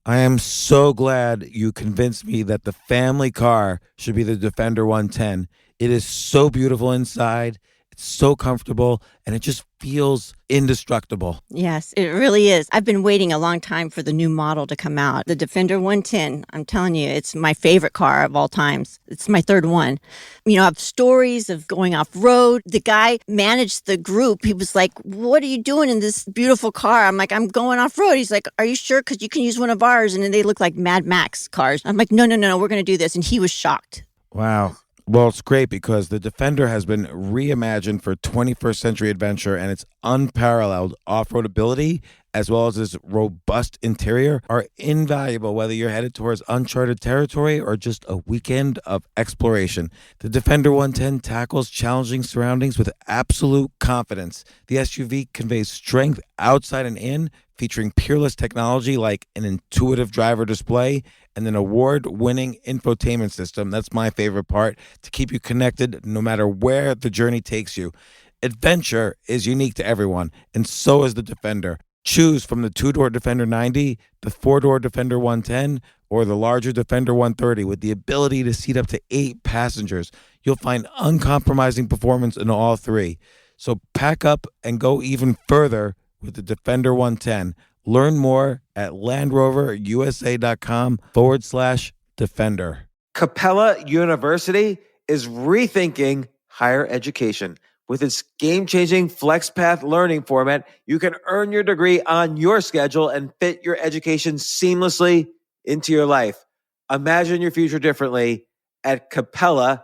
I am so glad you convinced me that the family car should be the Defender 110. It is so beautiful inside. It's so comfortable and it just feels indestructible. Yes, it really is. I've been waiting a long time for the new model to come out. The Defender 110, I'm telling you, it's my favorite car of all times. It's my third one. You know, I have stories of going off road. The guy managed the group. He was like, "What are you doing in this beautiful car?" I'm like, "I'm going off road." He's like, "Are you sure? Because you can use one of ours." And then they look like Mad Max cars. I'm like, no, we're going to do this. And he was shocked. Wow. Well, it's great because the Defender has been reimagined for 21st century adventure, and its unparalleled off-road ability as well as its robust interior are invaluable whether you're headed towards uncharted territory or just a weekend of exploration. The Defender 110 tackles challenging surroundings with absolute confidence. The SUV conveys strength outside and in, featuring peerless technology like an intuitive driver display and an award-winning infotainment system. That's my favorite part, to keep you connected no matter where the journey takes you. Adventure is unique to everyone, and so is the Defender. Choose from the two-door Defender 90, the four-door Defender 110, or the larger Defender 130 with the ability to seat up to 8 passengers. You'll find uncompromising performance in all three. So pack up and go even further with the Defender 110. Learn more at LandRoverUSA.com/Defender. Capella University is rethinking higher education. With its game-changing FlexPath learning format, you can earn your degree on your schedule and fit your education seamlessly into your life. Imagine your future differently at capella.edu.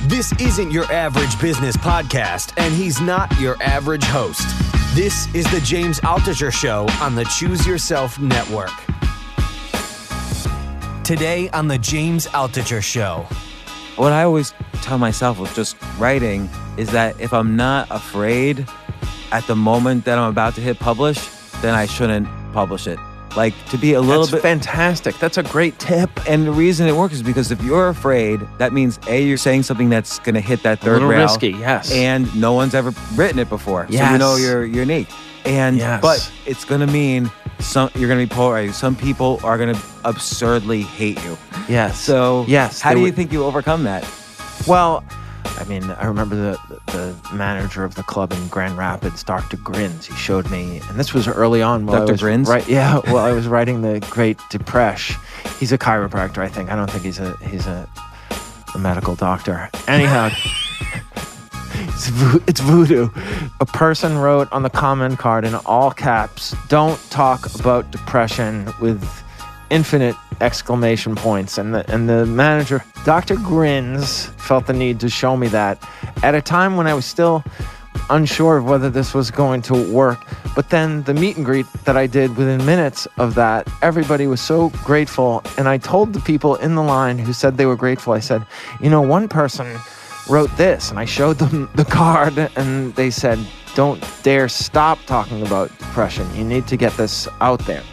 This isn't your average business podcast, and he's not your average host. This is the James Altucher Show on the Choose Yourself Network. Today on the James Altucher Show. What I always tell myself with just writing is that if I'm not afraid at the moment that I'm about to hit publish, then I shouldn't publish it. Like, to be a little bit fantastic. That's a great tip. And the reason it works is because if you're afraid, that means A, you're saying something that's going to hit that third rail. A little risky, yes. And no one's ever written it before. Yes. So you know you're unique. And yes. But it's going to mean you're going to be polarized. Some people are going to absurdly hate you. Yes. So yes, how do you think you overcome that? Well, I mean, I remember the manager of the club in Grand Rapids, Dr. Grins. He showed me, and this was early on. Dr. Grins? Right, yeah, well, I was writing the Great Depresh. He's a chiropractor, I think. I don't think he's a medical doctor. Anyhow, it's voodoo. A person wrote on the comment card in all caps, "Don't talk about depression," with infinite exclamation points. And the manager, Dr. Grins, felt the need to show me that at a time when I was still unsure of whether this was going to work. But then the meet and greet that I did within minutes of that, everybody was so grateful. And I told the people in the line who said they were grateful, I said, one person wrote this, and I showed them the card, and they said, "Don't dare stop talking about depression. You need to get this out there."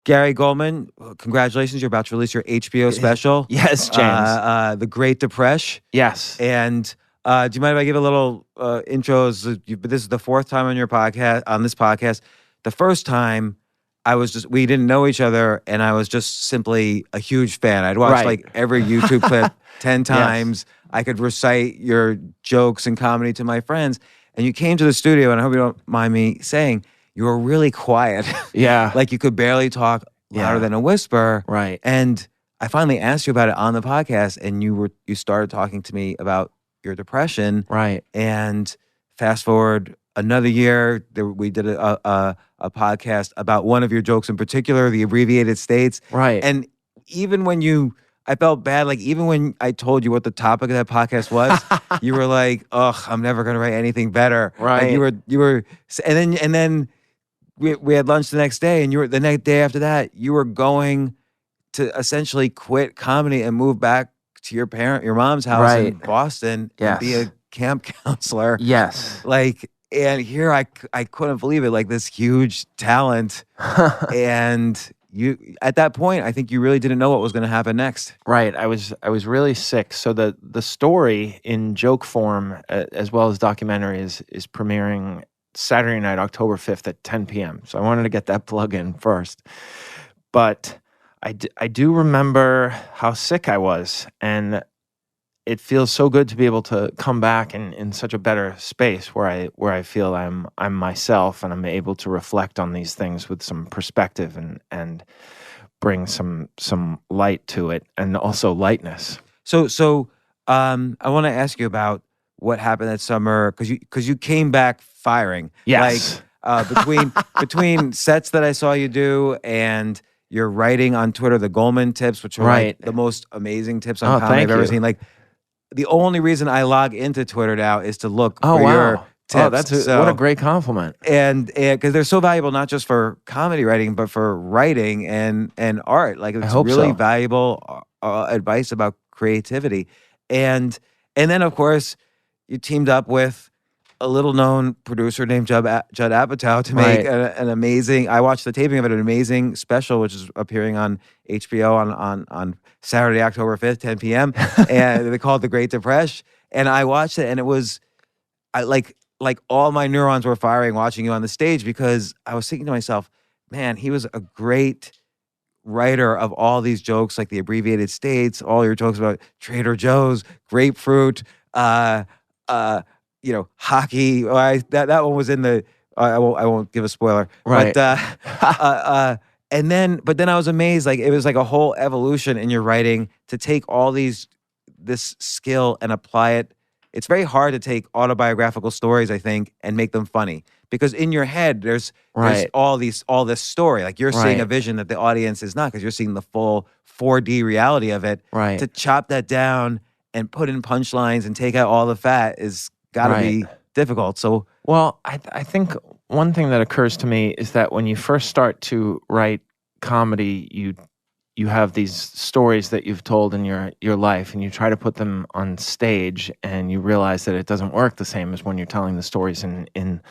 Gary Gulman, congratulations. You're about to release your HBO special. Yes, James. The Great Depresh. Yes. And do you mind if I give a little intros? This is the fourth time on this podcast. The first time, we didn't know each other, and I was just simply a huge fan. I'd watched like every YouTube clip 10 times. Yes. I could recite your jokes and comedy to my friends. And you came to the studio, and I hope you don't mind me saying, you were really quiet. Yeah. Like you could barely talk louder than a whisper. Right. And I finally asked you about it on the podcast, and you started talking to me about your depression. Right. And fast forward another year, we did a podcast about one of your jokes in particular, the abbreviated states. Right. And even when I felt bad, like even when I told you what the topic of that podcast was, you were like, "Ugh, I'm never gonna write anything better." Right. Like you were, and then we had lunch the next day, and the next day after that, you were going to essentially quit comedy and move back to your mom's house in Boston and be a camp counselor. Yes. Like, and here I couldn't believe it. Like this huge talent, and you at that point, I think you really didn't know what was going to happen next. Right. I was really sick. So the story in joke form, as well as documentary, is premiering Saturday night, October 5th at 10 p.m. So I wanted to get that plug in first. But I do remember how sick I was, and it feels so good to be able to come back in such a better space where I feel I'm myself, and I'm able to reflect on these things with some perspective and bring some light to it, and also lightness. So I want to ask you about what happened that summer, because you came back firing. Yes. Like between sets that I saw you do and your writing on Twitter, the Gulman tips, which are Right. like the most amazing tips Oh, on comedy thank I've ever you. seen. Like the only reason I log into Twitter now is to look Oh, for your wow. tips. Oh, that's what a great compliment. And because they're so valuable, not just for comedy writing, but for writing and art. Like it's hope really so. valuable advice about creativity. And then of course you teamed up with a little known producer named Judd Apatow to make Right. an amazing. I watched the taping of it, an amazing special, which is appearing on HBO on Saturday, October 5th, 10 p.m. And they call it The Great Depresh. And I watched it, and it was like all my neurons were firing watching you on the stage, because I was thinking to myself, man, he was a great writer of all these jokes, like the abbreviated states, all your jokes about Trader Joe's, grapefruit, hockey. That one was in the. I won't give a spoiler, Right. but then I was amazed. Like it was like a whole evolution in your writing to take all this skill and apply it. It's very hard to take autobiographical stories, I think, and make them funny, because in your head there's Right. all this story. Like you're seeing a Right. vision that the audience is not, because you're seeing the full 4D reality of it. Right. To chop that down and put in punchlines and take out all the fat is got to be difficult. So Well, I think one thing that occurs to me is that when you first start to write comedy, you have these stories that you've told in your life, and you try to put them on stage, and you realize that it doesn't work the same as when you're telling the stories in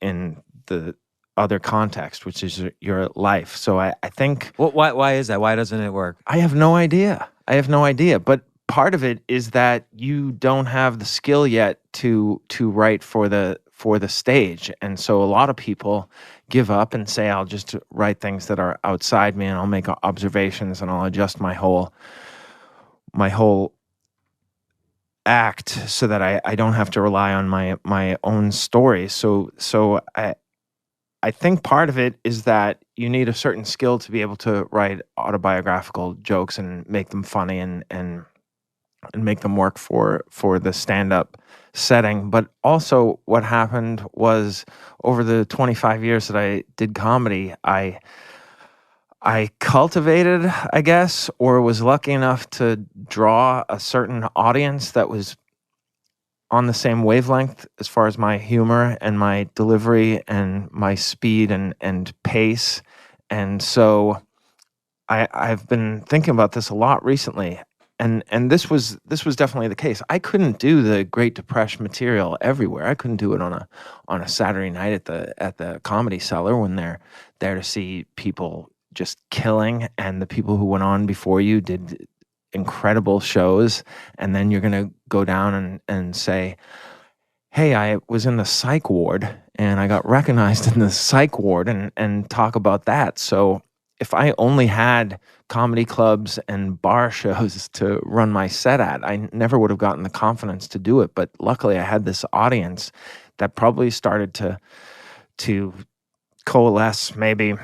the other context, which is your life. So I think why is that? Why doesn't it work? I have no idea. But part of it is that you don't have the skill yet to write for the stage, and so a lot of people give up and say, I'll just write things that are outside me, and I'll make observations, and I'll adjust my whole act so that I don't have to rely on my own story. So I think part of it is that you need a certain skill to be able to write autobiographical jokes and make them funny and make them work for the stand-up setting. But also what happened was, over the 25 years that I did comedy, I cultivated, I guess, or was lucky enough to draw a certain audience that was on the same wavelength as far as my humor and my delivery and my speed and pace. And so I've been thinking about this a lot recently. And this was definitely the case. I couldn't do the Great Depresh material everywhere. I couldn't do it on a Saturday night at the Comedy Cellar when they're there to see people just killing, and the people who went on before you did incredible shows, and then you're gonna go down and say, hey, I was in the psych ward and I got recognized in the psych ward, and talk about that. So if I only had comedy clubs and bar shows to run my set at, I never would have gotten the confidence to do it. But luckily I had this audience that probably started to coalesce, maybe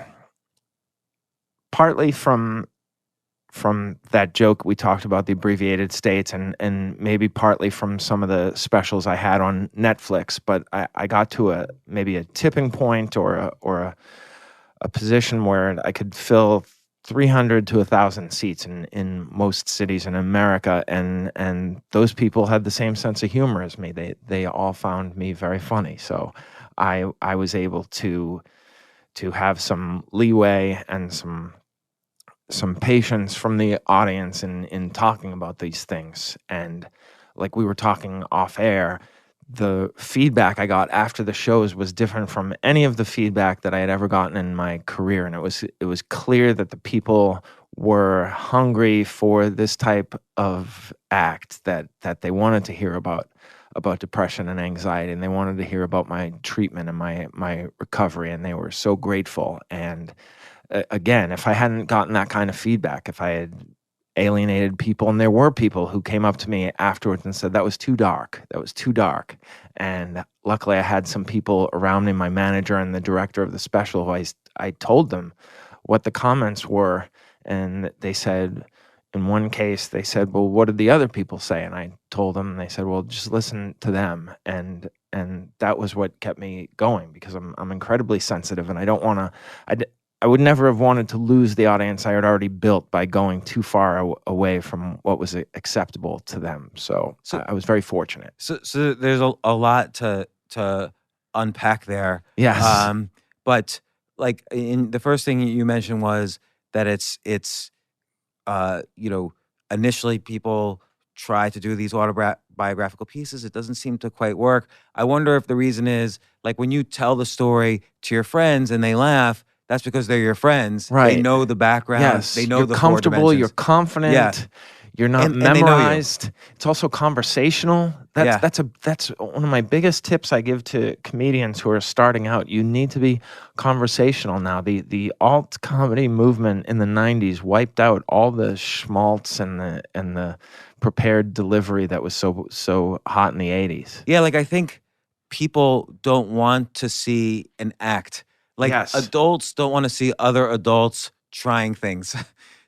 partly from that joke we talked about, the abbreviated states, and maybe partly from some of the specials I had on Netflix. But I got to maybe a tipping point or a position where I could fill 300 to 1,000 seats in most cities in America, and those people had the same sense of humor as me. They all found me very funny. So I was able to have some leeway and some patience from the audience in talking about these things. And like we were talking off air, the feedback I got after the shows was different from any of the feedback that I had ever gotten in my career, and it was clear that the people were hungry for this type of act, that they wanted to hear about depression and anxiety, and they wanted to hear about my treatment and my recovery, and they were so grateful. And again, if I hadn't gotten that kind of feedback, if I had alienated people, and there were people who came up to me afterwards and said that was too dark, and luckily I had some people around me, my manager and the director of the special, who I told them what the comments were, and they said, in one case they said, well, what did the other people say? And I told them, and they said, well, just listen to them. And that was what kept me going, because I'm incredibly sensitive, and I don't want to, I would never have wanted to lose the audience I had already built by going too far away from what was acceptable to them. So I was very fortunate. So there's a lot to unpack there. Yes. But like in the first thing you mentioned was that it's initially people try to do these autobiographical pieces. It doesn't seem to quite work. I wonder if the reason is, like, when you tell the story to your friends and they laugh, that's because they're your friends. Right. They know the background. Yes. They know you're the comfortable. four You're dimensions. confident. Yeah. You're not And they know you. memorized. It's also conversational. That's one of my biggest tips I give to comedians who are starting out. You need to be conversational now. The alt comedy movement in the 90s wiped out all the schmaltz and the prepared delivery that was so hot in the 80s. Yeah, like I think people don't want to see an act. Like Yes. adults don't want to see other adults trying things.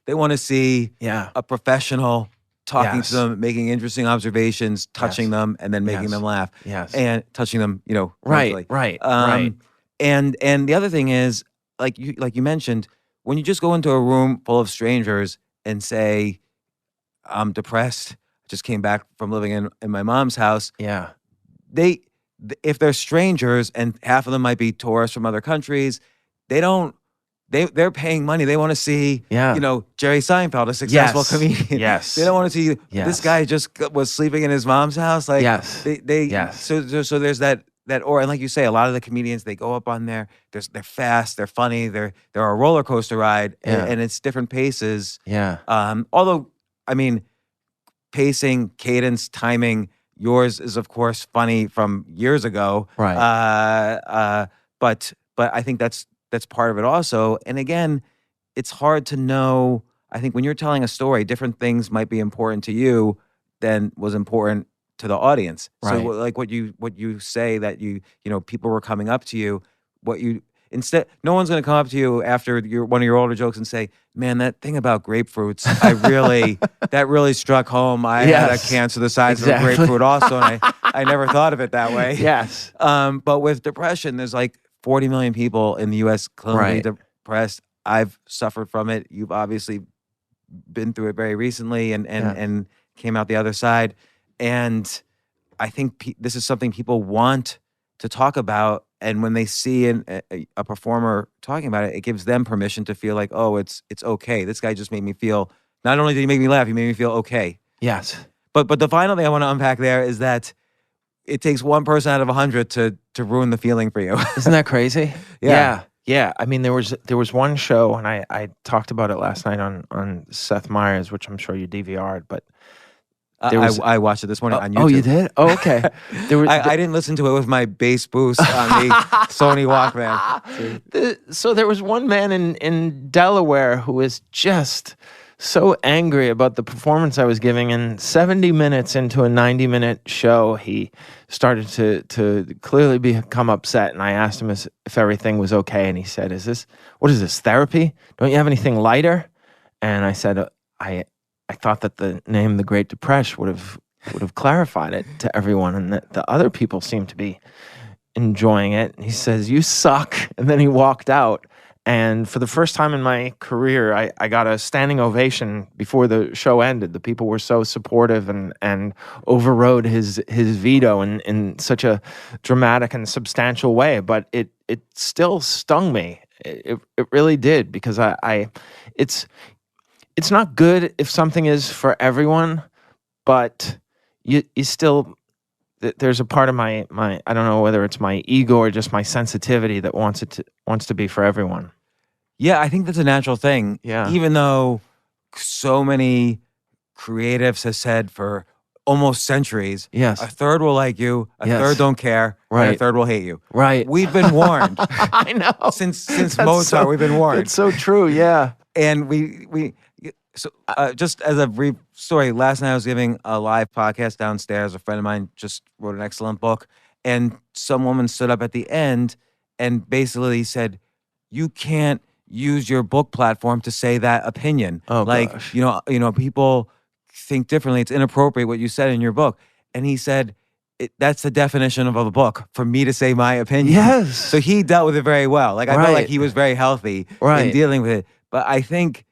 They want to see a professional talking Yes. to them, making interesting observations, touching Yes. them, and then making Yes. them laugh. Yes. And touching them, Right, mentally. right. And the other thing is, like you mentioned, when you just go into a room full of strangers and say, I'm depressed, I just came back from living in my mom's house. Yeah. If they're strangers, and half of them might be tourists from other countries, they're paying money. They want to see, Jerry Seinfeld, a successful comedian. Yes. They don't want to see this Yes. guy just was sleeping in his mom's house. Like, Yes. Yes. So there's that aura, and like you say, a lot of the comedians, they go up on there. They're fast. They're funny. They're a roller coaster ride, and it's different paces. Yeah. Although, I mean, pacing, cadence, timing. Yours is, of course, funny from years ago. Right. But I think that's part of it also. And again, it's hard to know. I think when you're telling a story, different things might be important to you than was important to the audience. Right. So like what you say, that people were coming up to you, instead, no one's going to come up to you after one of your older jokes and say, man, that thing about grapefruits, that really struck home. I had a cancer the size of a grapefruit also, and I never thought of it that way. Yes. But with depression, there's like 40 million people in the U.S. clinically depressed. I've suffered from it. You've obviously been through it very recently and came out the other side. And I think this is something people want to talk about. And when they see a performer talking about it, it gives them permission to feel like, oh, it's okay. This guy just made me feel, not only did he make me laugh, he made me feel okay. Yes. But the final thing I want to unpack there is that it takes one person out of 100 to ruin the feeling for you. Isn't that crazy? Yeah. Yeah. I mean, there was one show, and I talked about it last night on Seth Meyers, which I'm sure you DVR'd, but I watched it this morning on YouTube. Oh, you did? Oh, okay. I didn't listen to it with my bass boost on the Sony Walkman. So there was one man in Delaware who was just so angry about the performance I was giving, and 70 minutes into a 90-minute show, he started to clearly become upset, and I asked him if everything was okay, and he said, what is this, therapy? Don't you have anything lighter? And I said, I thought that the name The Great Depresh would have clarified it to everyone, and that the other people seemed to be enjoying it. And he says, you suck. And then he walked out. And for the first time in my career, I got a standing ovation before the show ended. The people were so supportive and overrode his veto in such a dramatic and substantial way. But it still stung me. It really did, because it's not good if something is for everyone, but you still, there's a part of my I don't know whether it's my ego or just my sensitivity that wants to be for everyone. Yeah, I think that's a natural thing. Yeah. Even though so many creatives have said for almost centuries, Yes. a third will like you, a Yes. third don't care, and a Right. third will hate you. Right. We've been warned. I know. Since That's Mozart, we've been warned. That's so true. Yeah. And just as a brief story, last night I was giving a live podcast downstairs. A friend of mine just wrote an excellent book, and some woman stood up at the end and basically said, "You can't use your book platform to say that opinion. Oh, like, gosh. people think differently. It's inappropriate what you said in your book." And he said, "That's the definition of a book, for me to say my opinion." Yes. So he dealt with it very well. Like, I felt like Right. he was very healthy in Right. dealing with it. But I think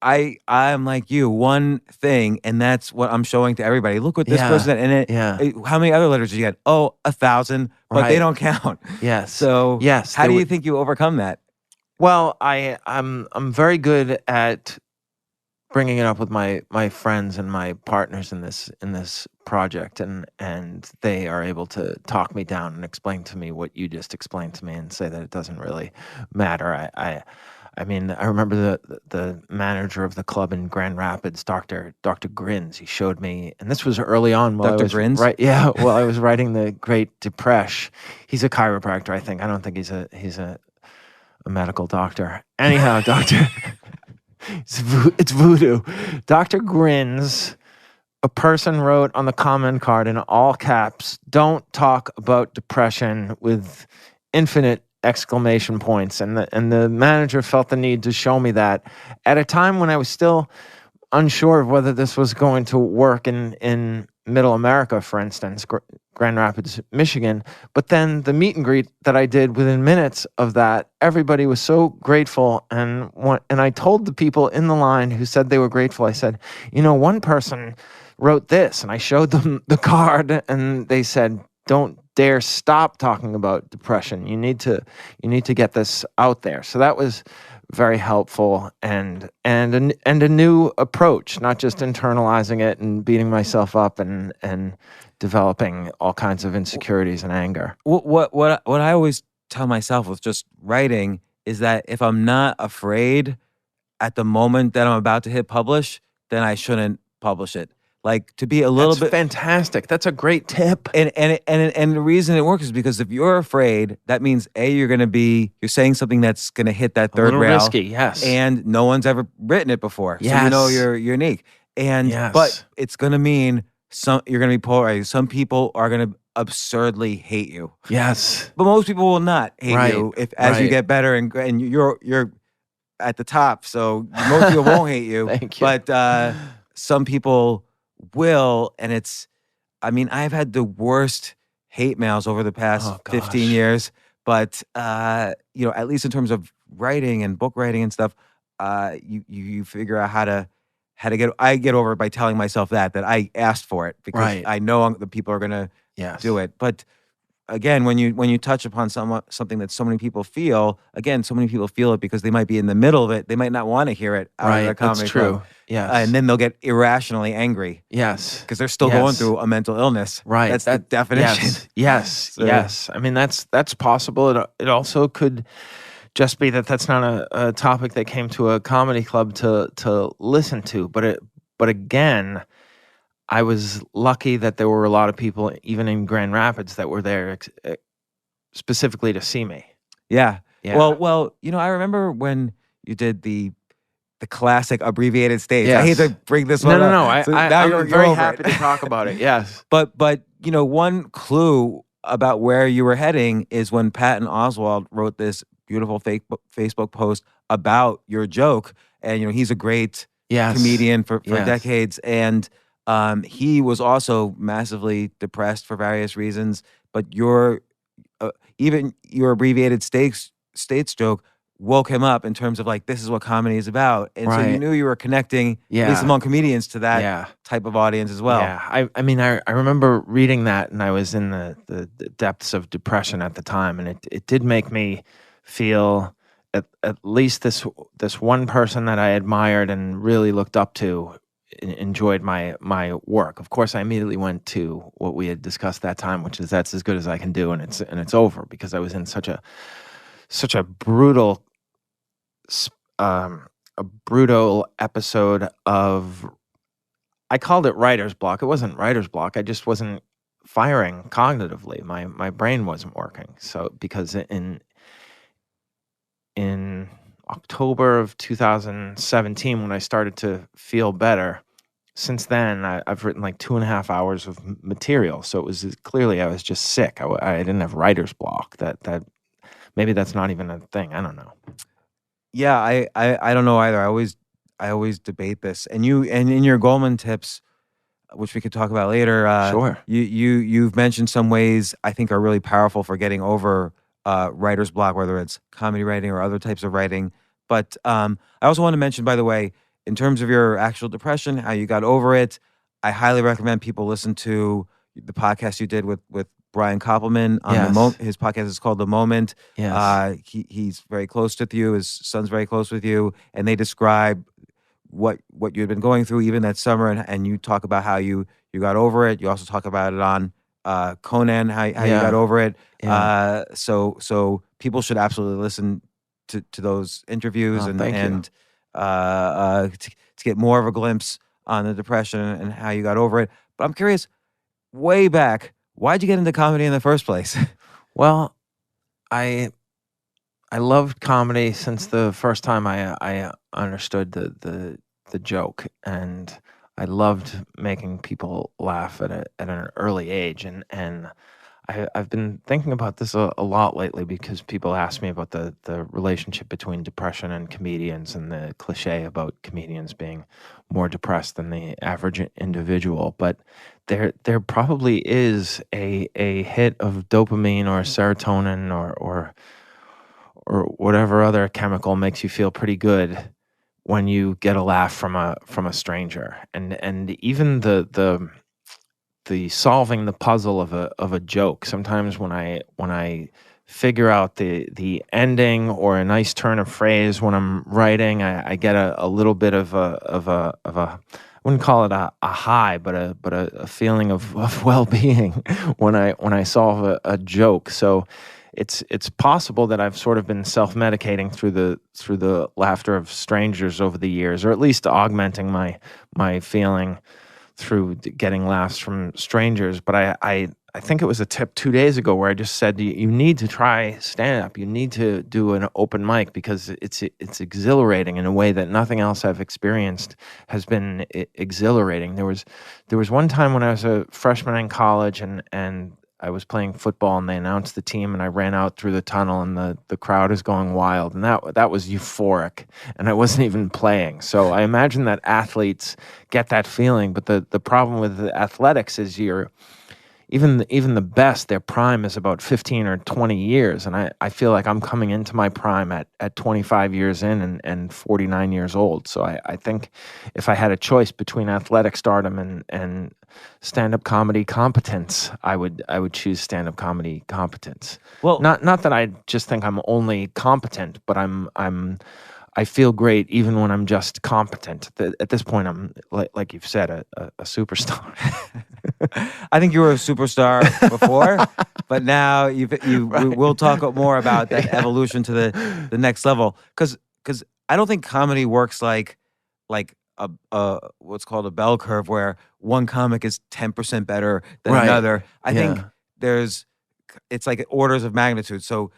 I'm like you, one thing, and that's what I'm showing to everybody. Look what this Yeah. person said. And Yeah. how many other letters did you get? Oh, 1,000, but they Right. don't count. Yes. So Yes. how there do you w- think you overcome that? Well, I'm very good at bringing it up with my friends and my partners in this project, and they are able to talk me down and explain to me what you just explained to me, and say that it doesn't really matter. I mean, I remember the manager of the club in Grand Rapids, Dr. Grins. He showed me, and this was early on while Dr. I was Grins? right. Yeah, while I was writing the Great Depresh. He's a chiropractor, I think. I don't think he's a medical doctor. Anyhow, doctor, it's voodoo. Dr. Grins, a person wrote on the comment card in all caps, "Don't talk about depression," with infinite exclamation points. And the manager felt the need to show me that at a time when I was still unsure of whether this was going to work in Middle America, for instance, Grand Rapids, Michigan. But then the meet and greet that I did within minutes of that, everybody was so grateful. And I told the people in the line who said they were grateful, I said, one person wrote this, and I showed them the card, and they said, "Don't dare stop talking about depression. You need to get this out there." So that was very helpful, and a new approach, not just internalizing it and beating myself up and developing all kinds of insecurities and anger. What I always tell myself with just writing is that if I'm not afraid at the moment that I'm about to hit publish, then I shouldn't publish it. Like, to be a little That's bit fantastic. That's a great tip. And the reason it works is because if you're afraid, that means you're saying something that's gonna hit that A third little rail, risky, yes. and no one's ever written it before, so Yes. you're unique. And Yes. but it's gonna mean you're gonna be polarized. Some people are gonna absurdly hate you, Yes. but most people will not hate Right, you as you right. get better and you're at the top. So most people won't hate you, Thank you. but some people will, and I've had the worst hate mails over the past Oh, 15 gosh. years, but at least in terms of writing and book writing and stuff, you figure out how to I get over it by telling myself that I asked for it, because Right. I know the people are gonna Yes. do it. But again, when you touch upon something that so many people feel, so many people feel it because they might be in the middle of it. They might not want to hear it out of their Right. comedy That's club. true. Yes. And then they'll get irrationally angry Yes. because they're still going Yes. through a mental illness. Right. That's the definition. Yes. Yes. So- Yes. I mean, that's possible. It also could just be that that's not a topic that came to a comedy club to listen to. But again, I was lucky that there were a lot of people, even in Grand Rapids, that were there specifically to see me. Yeah. Yeah. Well, I remember when you did the classic abbreviated stage. I hate Yes. to bring this one up. No. So now I'm you're very over happy it. to talk about it. Yes. But one clue about where you were heading is when Patton Oswalt wrote this beautiful Facebook post about your joke, and he's a great Yes. comedian for Yes. decades, and he was also massively depressed for various reasons. But even your abbreviated states joke woke him up in terms of, like, this is what comedy is about, and so you Right. knew you were connecting, at Yeah. least among comedians, to that Yeah. type of audience as well. Yeah, I remember reading that, and I was in the depths of depression at the time, and it did make me feel at least this one person that I admired and really looked up to enjoyed my work. Of course, I immediately went to what we had discussed that time, which is that's as good as I can do, and it's over, because I was in such a brutal a brutal episode of, I called it writer's block. It wasn't writer's block. I just wasn't firing cognitively. My brain wasn't working. So because in October of 2017, when I started to feel better, since then I've written like 2.5 hours of material. So it was clearly I was just sick. I didn't have writer's block. That maybe that's not even a thing. I don't know. Yeah, I don't know either. I always debate this. And in your Gulman tips, which we could talk about later, Sure. You've mentioned some ways I think are really powerful for getting over writer's block, whether it's comedy writing or other types of writing. But I also want to mention, by the way, in terms of your actual depression, how you got over it, I highly recommend people listen to the podcast you did with Brian Koppelman on Yes. his podcast is called The Moment. Yes. He's very close with you. His son's very close with you, and they describe what you had been going through even that summer, and you talk about how you got over it. You also talk about it on Conan, how you got over it. Yeah. So people should absolutely listen to those interviews Thank you. and to get more of a glimpse on the depression and how you got over it. But I'm curious, way back, why'd you get into comedy in the first place? Well, I loved comedy since the first time I understood the joke, and I loved making people laugh at an early age, and I've been thinking about this a lot lately, because people ask me about the relationship between depression and comedians, and the cliche about comedians being more depressed than the average individual. But there probably is a hit of dopamine or serotonin or whatever other chemical makes you feel pretty good when you get a laugh from a stranger, and even the solving the puzzle of a joke. Sometimes when I figure out the ending or a nice turn of phrase when I'm writing, I get a little bit of a I wouldn't call it a high, but a feeling of well-being when I solve a joke. So it's possible that I've sort of been self-medicating through the laughter of strangers over the years, or at least augmenting my feeling through getting laughs from strangers. But I think it was a tip 2 days ago where I just said, you need to try stand-up. You need to do an open mic, because it's exhilarating in a way that nothing else I've experienced has been exhilarating. There was one time when I was a freshman in college, and I was playing football, and they announced the team, and I ran out through the tunnel, and the crowd is going wild, and that was euphoric, and I wasn't even playing. So I imagine that athletes get that feeling, but the problem with the athletics is even the best, their prime is about 15 or 20 years, and I feel like I'm coming into my prime at 25 years in and 49 years old. So I think if I had a choice between athletic stardom and stand-up comedy competence, I would choose stand-up comedy competence. Well, not that I just think I'm only competent, but I feel great even when I'm just competent. At this point, I'm like you've said, a superstar. I think you were a superstar before, but now we'll talk more about that evolution to the next level. Because I don't think comedy works like a what's called a bell curve, where one comic is 10% better than Right. another. I think Yeah. it's like orders of magnitude. So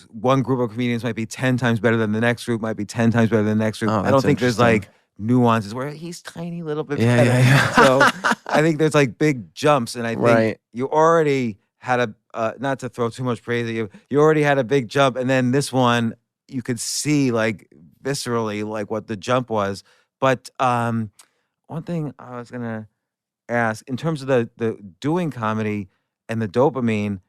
one group of comedians might be 10 times better than the next group, might be 10 times better than the next group. Oh, I don't that's think there's interesting. like nuances where he's tiny little bit Yeah, better. yeah. So I think there's like big jumps, and I think Right. you already had not to throw too much praise at you, you already had a big jump, and then this one you could see like viscerally like what the jump was. But one thing I was gonna ask, in terms of the doing comedy and the dopamine,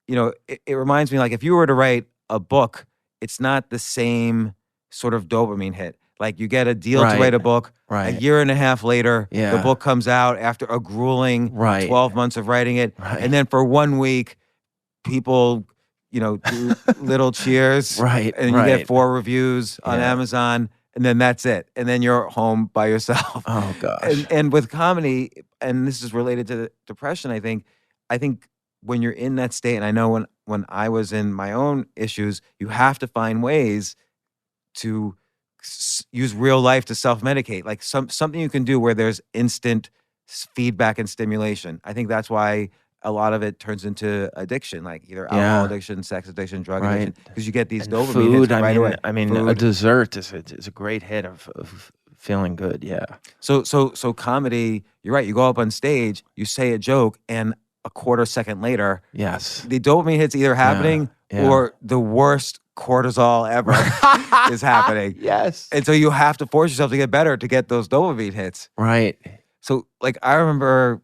it reminds me, like, if you were to write a book, it's not the same sort of dopamine hit. Like, you get a deal to Right. write a book. A Right. year and a half later, the Yeah. book comes out after a grueling Right. 12 months of writing it. Right. And then for 1 week, people, do little cheers. Right. And you get 4 reviews on Yeah. Amazon. and then that's it. And then you're home by yourself. Oh gosh. And with comedy, and this is related to the depression, I think when you're in that state, and I know when I was in my own issues, you have to find ways to use real life to self-medicate, like something you can do where there's instant feedback and stimulation. I think that's why a lot of it turns into addiction, like either alcohol addiction, sex addiction, drug addiction, because you get these And dopamine food, hits right away. I mean, a Food. dessert is a great hit of feeling good. Yeah. So comedy, you're right. You go up on stage, you say a joke, and a quarter second later, Yes. the dopamine hit's either happening Yeah. or the worst cortisol ever is happening. Yes. And so you have to force yourself to get better to get those dopamine hits. Right. So like I remember,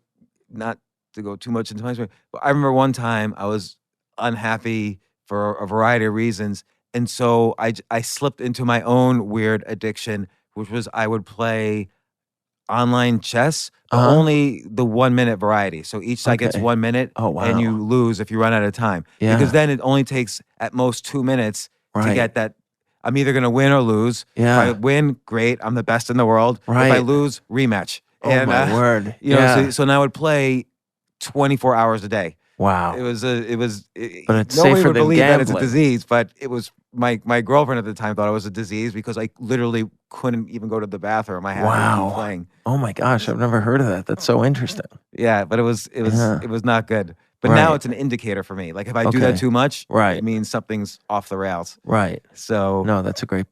not to go too much into my story, but I remember one time I was unhappy for a variety of reasons. And so I slipped into my own weird addiction, which was I would play online chess, but only the 1 minute variety. So each side gets 1 minute, Oh, wow. and you lose if you run out of time. Yeah. Because then it only takes at most 2 minutes to Right. get that. I'm either going to win or lose. Yeah. If I win, great. I'm the best in the world. If I Right. lose, rematch. Oh my word. You know, Yeah. so now I would play 24 hours a day. Wow. It was But it's nobody safer would than believe that it's a gambling. disease, but it was my girlfriend at the time thought it was a disease because I literally couldn't even go to the bathroom. I had to Wow. keep playing. Oh my gosh, I've never heard of that. That's so interesting. Yeah, but it was Yeah. not good. But now Right. it's an indicator for me. Like if I do that Okay. too much, Right. it means something's off the rails. Right. So No, that's a great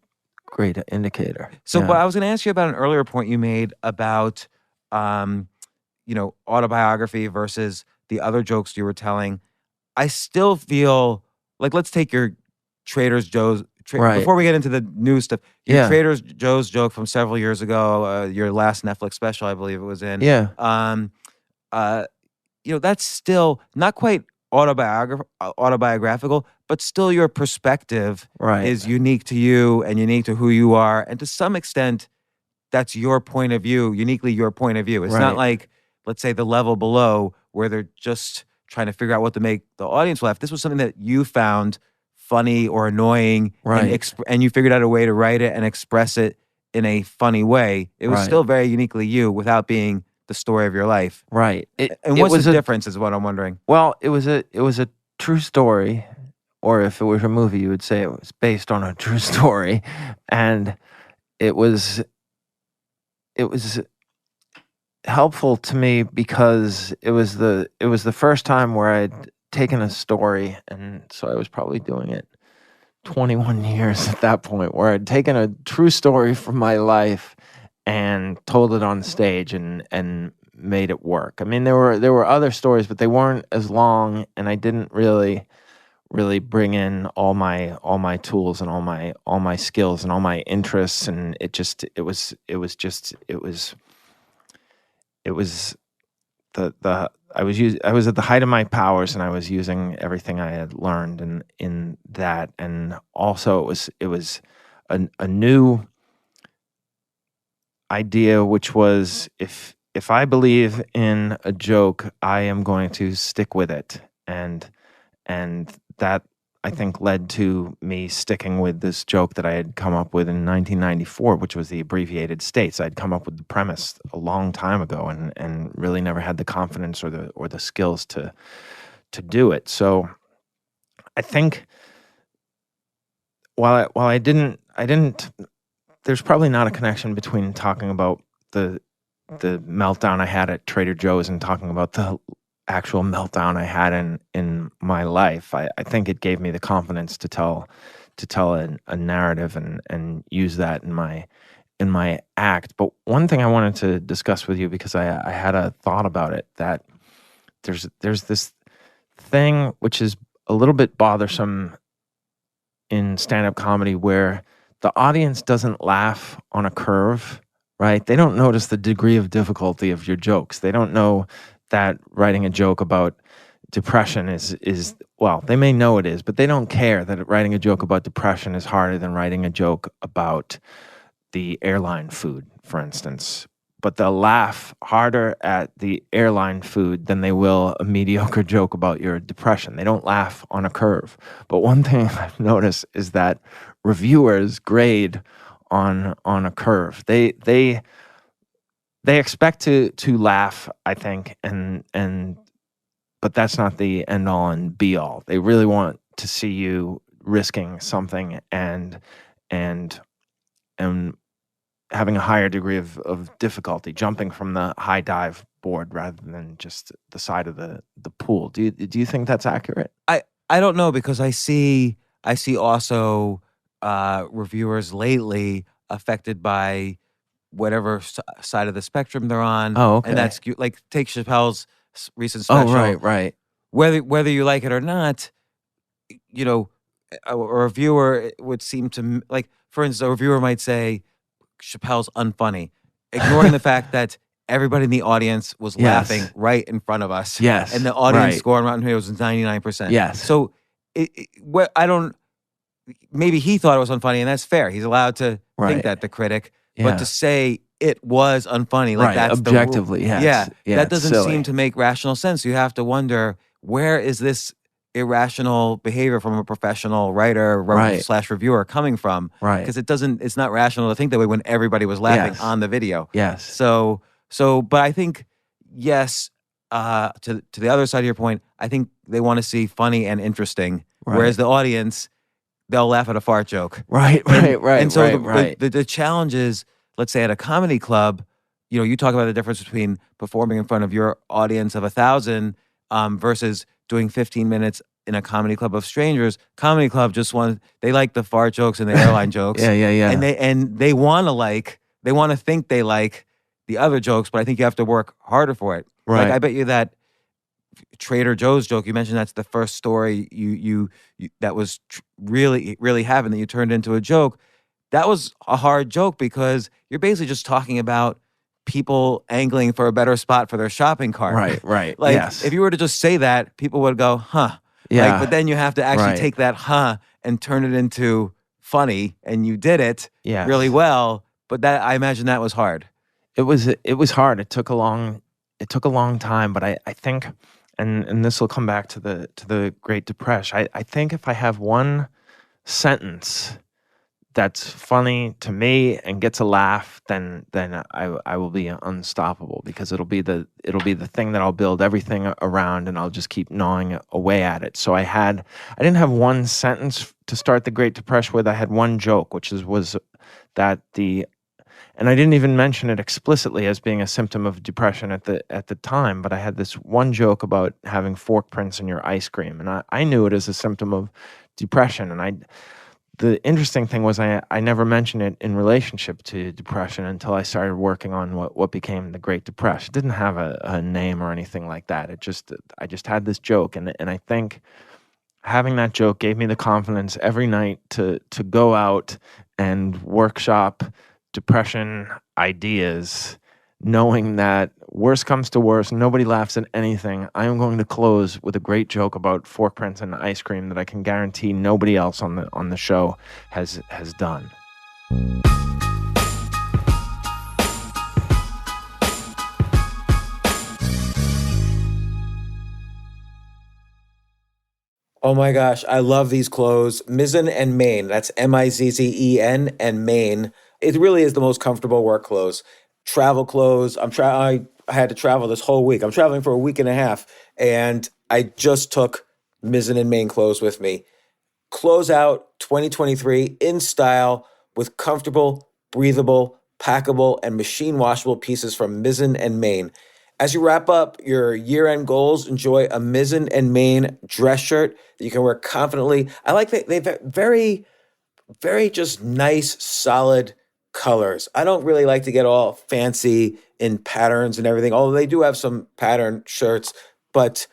indicator. So, Yeah. but I was going to ask you about an earlier point you made about, autobiography versus the other jokes you were telling. I still feel like let's take your Trader Joe's. Right. Before we get into the new stuff, your Yeah. Trader Joe's joke from several years ago, your last Netflix special, I believe it was in. Yeah. That's still not quite autobiographical, but still your perspective Right. is unique to you and unique to who you are. And to some extent, that's your point of view, uniquely your point of view. It's not Right. like, let's say, the level below where they're just trying to figure out what to make the audience laugh. This was something that you found funny or annoying, Right. and you figured out a way to write it and express it in a funny way. It was Right. still very uniquely you without being the story of your life. Right. And it what's was the a difference is what I'm wondering. Well, it was a true story, or if it was a movie, you would say it was based on a true story, and it was helpful to me because it was the first time where I'd taken a story, and so I was probably doing it 21 years at that point, where I'd taken a true story from my life and told it on stage and made it work. I mean, there were other stories, but they weren't as long, and I didn't really bring in all my tools and all my skills and all my interests, and I was at the height of my powers, and I was using everything I had learned in that, and also it was a new idea, which was if I believe in a joke, I am going to stick with it, and that I think led to me sticking with this joke that I had come up with in 1994, which was the abbreviated states. I'd come up with the premise a long time ago, and really never had the confidence or the skills to do it. So I think while I didn't. There's probably not a connection between talking about the meltdown I had at Trader Joe's and talking about the actual meltdown I had in my life. I think it gave me the confidence to tell a narrative and use that in my act. But one thing I wanted to discuss with you, because I had a thought about it, that there's this thing which is a little bit bothersome in stand-up comedy, where the audience doesn't laugh on a curve, right? They don't notice the degree of difficulty of your jokes. They don't know that writing a joke about depression is well, they may know it is, but they don't care that writing a joke about depression is harder than writing a joke about the airline food, for instance. But they'll laugh harder at the airline food than they will a mediocre joke about your depression. They don't laugh on a curve. But one thing I've noticed is that reviewers grade on a curve. They expect to laugh, I think, and but that's not the end all and be all. They really want to see you risking something and having a higher degree of difficulty, jumping from the high dive board rather than just the side of the pool. Do you think that's accurate? I don't know, because I see also reviewers lately affected by whatever side of the spectrum they're on. Oh, okay. And that's like, take Chappelle's recent Oh, special. right. Whether you like it or not, you know, a reviewer would seem to, like, for instance, a reviewer might say Chappelle's unfunny, ignoring the fact that everybody in the audience was Yes. laughing right in front of us. Yes, And the audience right. score on Rotten Tomatoes was 99%. Yes. So I don't, maybe he thought it was unfunny, and that's fair. He's allowed to Right. think that, the critic. Yeah. But to say it was unfunny, like, Right, that's objectively, the rule. yes. Yeah, that it's doesn't silly. seem to make rational sense. You have to wonder, where is this irrational behavior from a professional writer Right. / reviewer coming from? Right. Because it's not rational to think that way when everybody was laughing Yes. on the video. Yes. So, but I think, yes, to the other side of your point, I think they want to see funny and interesting, Right. whereas the audience, they'll laugh at a fart joke. Right. And so right. the challenge is, let's say at a comedy club, you talk about the difference between performing in front of your audience of 1,000 versus doing 15 minutes in a comedy club of strangers. Comedy club they like the fart jokes and the airline jokes. Yeah. And they want to think they like the other jokes, but I think you have to work harder for it. Right. Like, I bet you that Trader Joe's joke, you mentioned that's the first story you that was really, really happened, that you turned into a joke. That was a hard joke, because you're basically just talking about people angling for a better spot for their shopping cart. Right. Like, yes. if you were to just say that, people would go, huh. Yeah. But then you have to actually Right. take that huh and turn it into funny, and you did it Yes. really well. But I imagine that was hard. It was hard. It took a long time, but I think, and this will come back to the Great Depresh. I think if I have one sentence that's funny to me and gets a laugh, then I will be unstoppable, because it'll be the thing that I'll build everything around, and I'll just keep gnawing away at it. So I didn't have one sentence to start the Great Depresh with. I had one joke, which was that and I didn't even mention it explicitly as being a symptom of depression at the time, but I had this one joke about having fork prints in your ice cream, and I knew it as a symptom of depression. And the interesting thing was I never mentioned it in relationship to depression until I started working on what became the Great Depresh. It didn't have a name or anything like that. I just had this joke, and I think having that joke gave me the confidence every night to go out and workshop depression ideas, knowing that worst comes to worst, nobody laughs at anything. I am going to close with a great joke about fork prints and ice cream that I can guarantee nobody else on the show has done. Oh my gosh, I love these clothes. Mizzen and Main. That's Mizzen and Main. It really is the most comfortable work clothes. Travel clothes. I had to travel this whole week. I'm traveling for a week and a half, and I just took Mizzen and Main clothes with me. Close out 2023 in style with comfortable, breathable, packable, and machine washable pieces from Mizzen and Main. As you wrap up your year-end goals, enjoy a Mizzen and Main dress shirt that you can wear confidently. I like that they've very, very just nice, solid colors. I don't really like to get all fancy in patterns and everything, although they do have some pattern shirts, but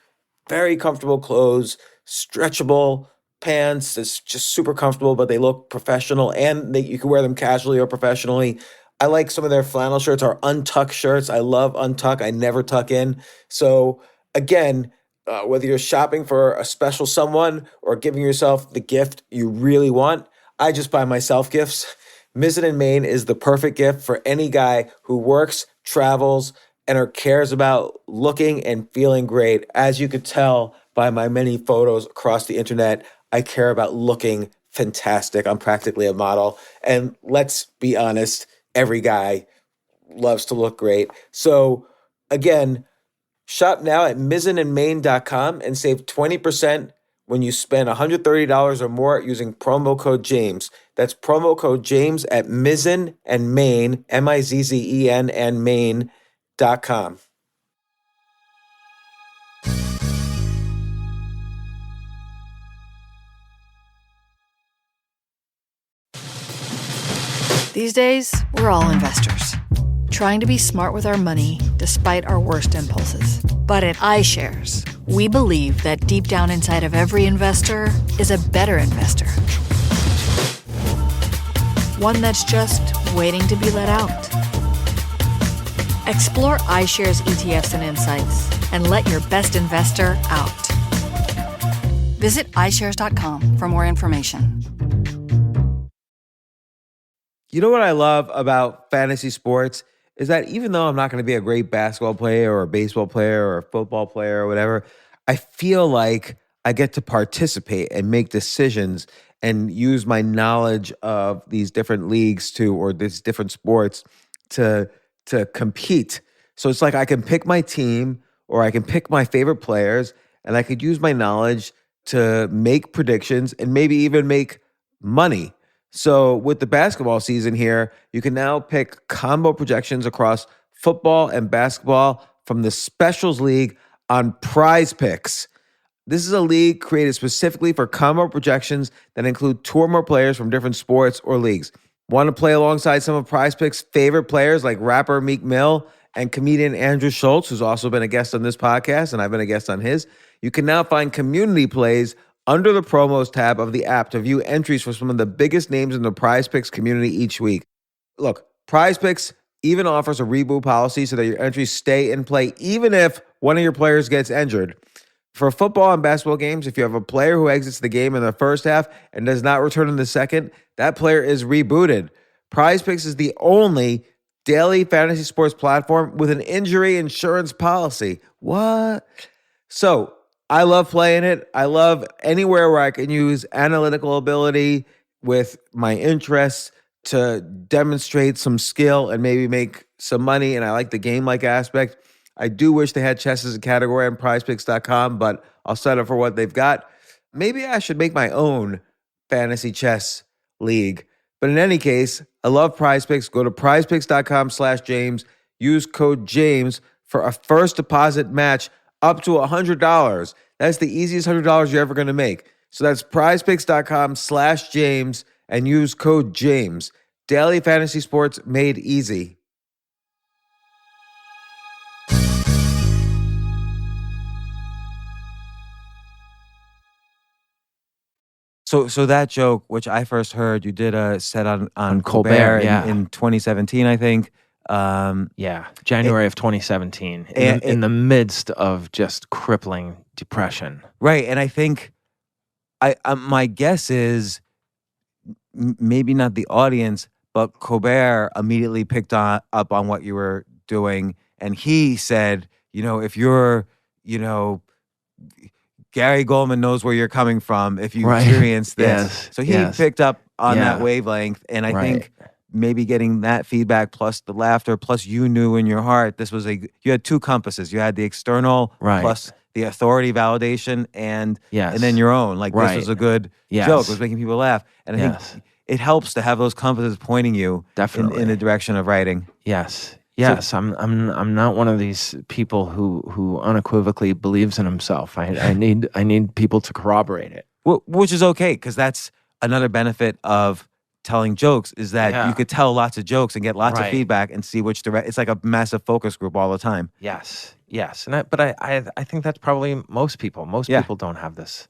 very comfortable clothes, stretchable pants. It's just super comfortable, but they look professional, and you can wear them casually or professionally. I like some of their flannel shirts or untuck shirts. I love untuck. I never tuck in. So again, whether you're shopping for a special someone or giving yourself the gift you really want, I just buy myself gifts. Mizzen and Main is the perfect gift for any guy who works, travels, and or cares about looking and feeling great. As you could tell by my many photos across the internet, I care about looking fantastic. I'm practically a model. And let's be honest, every guy loves to look great. So again, shop now at mizzenandmain.com and save 20% when you spend $130 or more using promo code James. That's promo code James at Mizzen and Main, Mizzen and Main.com. These days, we're all investors, trying to be smart with our money despite our worst impulses. But at iShares, we believe that deep down inside of every investor is a better investor. One that's just waiting to be let out. Explore iShares ETFs and insights and let your best investor out. Visit iShares.com for more information. You know what I love about fantasy sports is that even though I'm not going to be a great basketball player or a baseball player or a football player or whatever, I feel like I get to participate and make decisions and use my knowledge of these different leagues or these different sports to compete. So it's like I can pick my team or I can pick my favorite players and I could use my knowledge to make predictions and maybe even make money. So with the basketball season here, you can now pick combo projections across football and basketball from the Specials League on Prize Picks. This is a league created specifically for combo projections that include two or more players from different sports or leagues. Want to play alongside some of Prize Picks' favorite players like rapper Meek Mill and comedian Andrew Schultz, who's also been a guest on this podcast, and I've been a guest on his? You can now find community plays under the promos tab of the app to view entries for some of the biggest names in the Prize Picks community each week. Look, Prize Picks even offers a reboot policy so that your entries stay in play even if one of your players gets injured. For football and basketball games, if you have a player who exits the game in the first half and does not return in the second, that player is rebooted. Prize Picks is the only daily fantasy sports platform with an injury insurance policy. What? So, I love playing it. I love anywhere where I can use analytical ability with my interests to demonstrate some skill and maybe make some money. And I like the game-like aspect. I do wish they had chess as a category on prizepicks.com, but I'll settle for what they've got. Maybe I should make my own fantasy chess league. But in any case, I love Prize Picks. Go to prizepicks.com/James. Use code James for a first deposit match up to $100. That's the easiest $100 you're ever going to make. So that's prizepicks.com/James and use code James. Daily fantasy sports made easy. So that joke, which I first heard, you did a set on Colbert, in 2017, I think. January of 2017, in the midst of just crippling depression. Right, and I think my guess is maybe not the audience, but Colbert immediately picked up on what you were doing, and he said, if you're, Gary Gulman knows where you're coming from if you experience this. Yes. So he picked up on that wavelength, and I think maybe getting that feedback plus the laughter plus you knew in your heart you had two compasses. You had the external plus the authority validation and then your own. Like this was a good joke. It was making people laugh. And I think it helps to have those compasses pointing you in the direction of writing. Yes. I'm not one of these people who unequivocally believes in himself. I need people to corroborate it. Which is okay, because that's another benefit of telling jokes is that you could tell lots of jokes and get lots of feedback and see which it's like a massive focus group all the time. Yes. But I think that's probably most people. Most people don't have this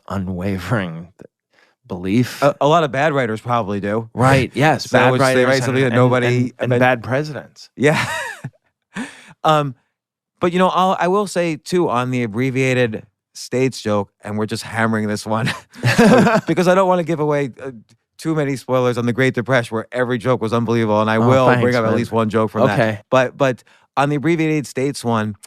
unwavering belief. A lot of bad writers probably do. Right. Yes. So bad writers they write something that nobody and bad presidents. Yeah. But I will say too on the abbreviated states joke, and we're just hammering this one because I don't want to give away too many spoilers on the Great Depresh, where every joke was unbelievable, and I will bring up at least one joke from that. But on the abbreviated states one,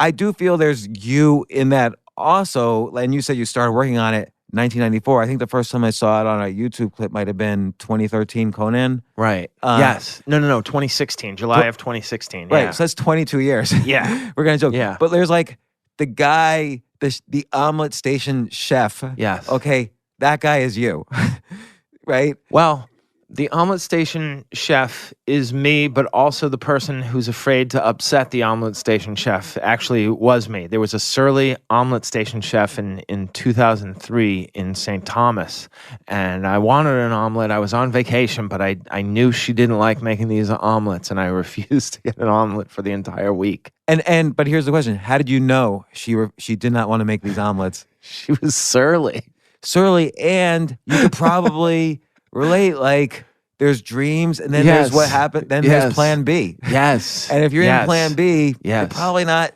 I do feel there's you in that also, and you said you started working on it 1994. I think the first time I saw it on a YouTube clip might have been 2013 Conan. Right. Yes. No. 2016. July of 2016. Right. Yeah. So that's 22 years. Yeah. We're going to joke. Yeah. But there's like the guy, the omelet station chef. Yes. Okay. That guy is you. Right? Well, the omelet station chef is me, but also the person who's afraid to upset the omelet station chef actually was me. There was a surly omelet station chef in 2003 in St. Thomas, and I wanted an omelet. I was on vacation, but I knew she didn't like making these omelets, and I refused to get an omelet for the entire week. But here's the question. How did you know she did not want to make these omelets? She was surly. And you could probably relate, like there's dreams and then there's what happened, then there's plan B. Yes. And if you're in plan B, you're Yes. probably not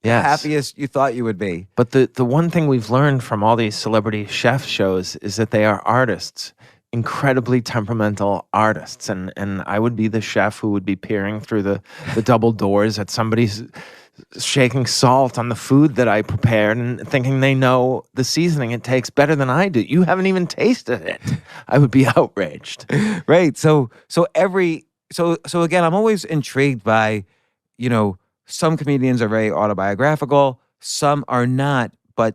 the Yes. happiest you thought you would be. But the one thing we've learned from all these celebrity chef shows is that they are artists, incredibly temperamental artists. And I would be the chef who would be peering through the double doors at somebody's shaking salt on the food that I prepared and thinking they know the seasoning it takes better than I do. You haven't even tasted it. I would be outraged. Right. So again, I'm always intrigued by, some comedians are very autobiographical, some are not, but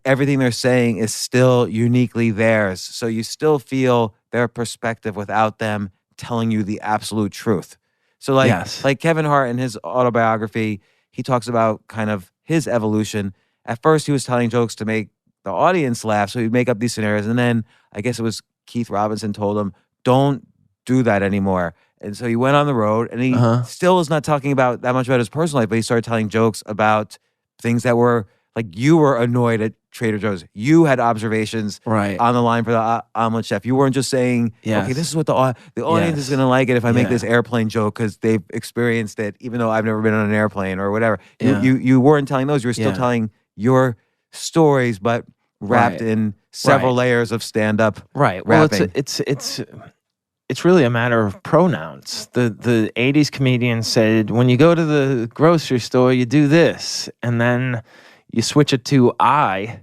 everything they're saying is still uniquely theirs. So you still feel their perspective without them telling you the absolute truth. So like Kevin Hart in his autobiography, he talks about kind of his evolution. At first, he was telling jokes to make the audience laugh, so he'd make up these scenarios. And then I guess it was Keith Robinson told him, don't do that anymore. And so he went on the road, and he still is not talking about that much about his personal life, but he started telling jokes about things that were, like, you were annoyed at Trader Joe's. You had observations on the line for the omelet chef. You weren't just saying, okay, this is what the audience is going to like it if I make this airplane joke because they've experienced it, even though I've never been on an airplane or whatever. You weren't telling those. You were still telling your stories, but wrapped in several layers of stand-up Right. Well, rapping. it's really a matter of pronouns. The 80s comedians said, when you go to the grocery store, you do this, and then you switch it to I,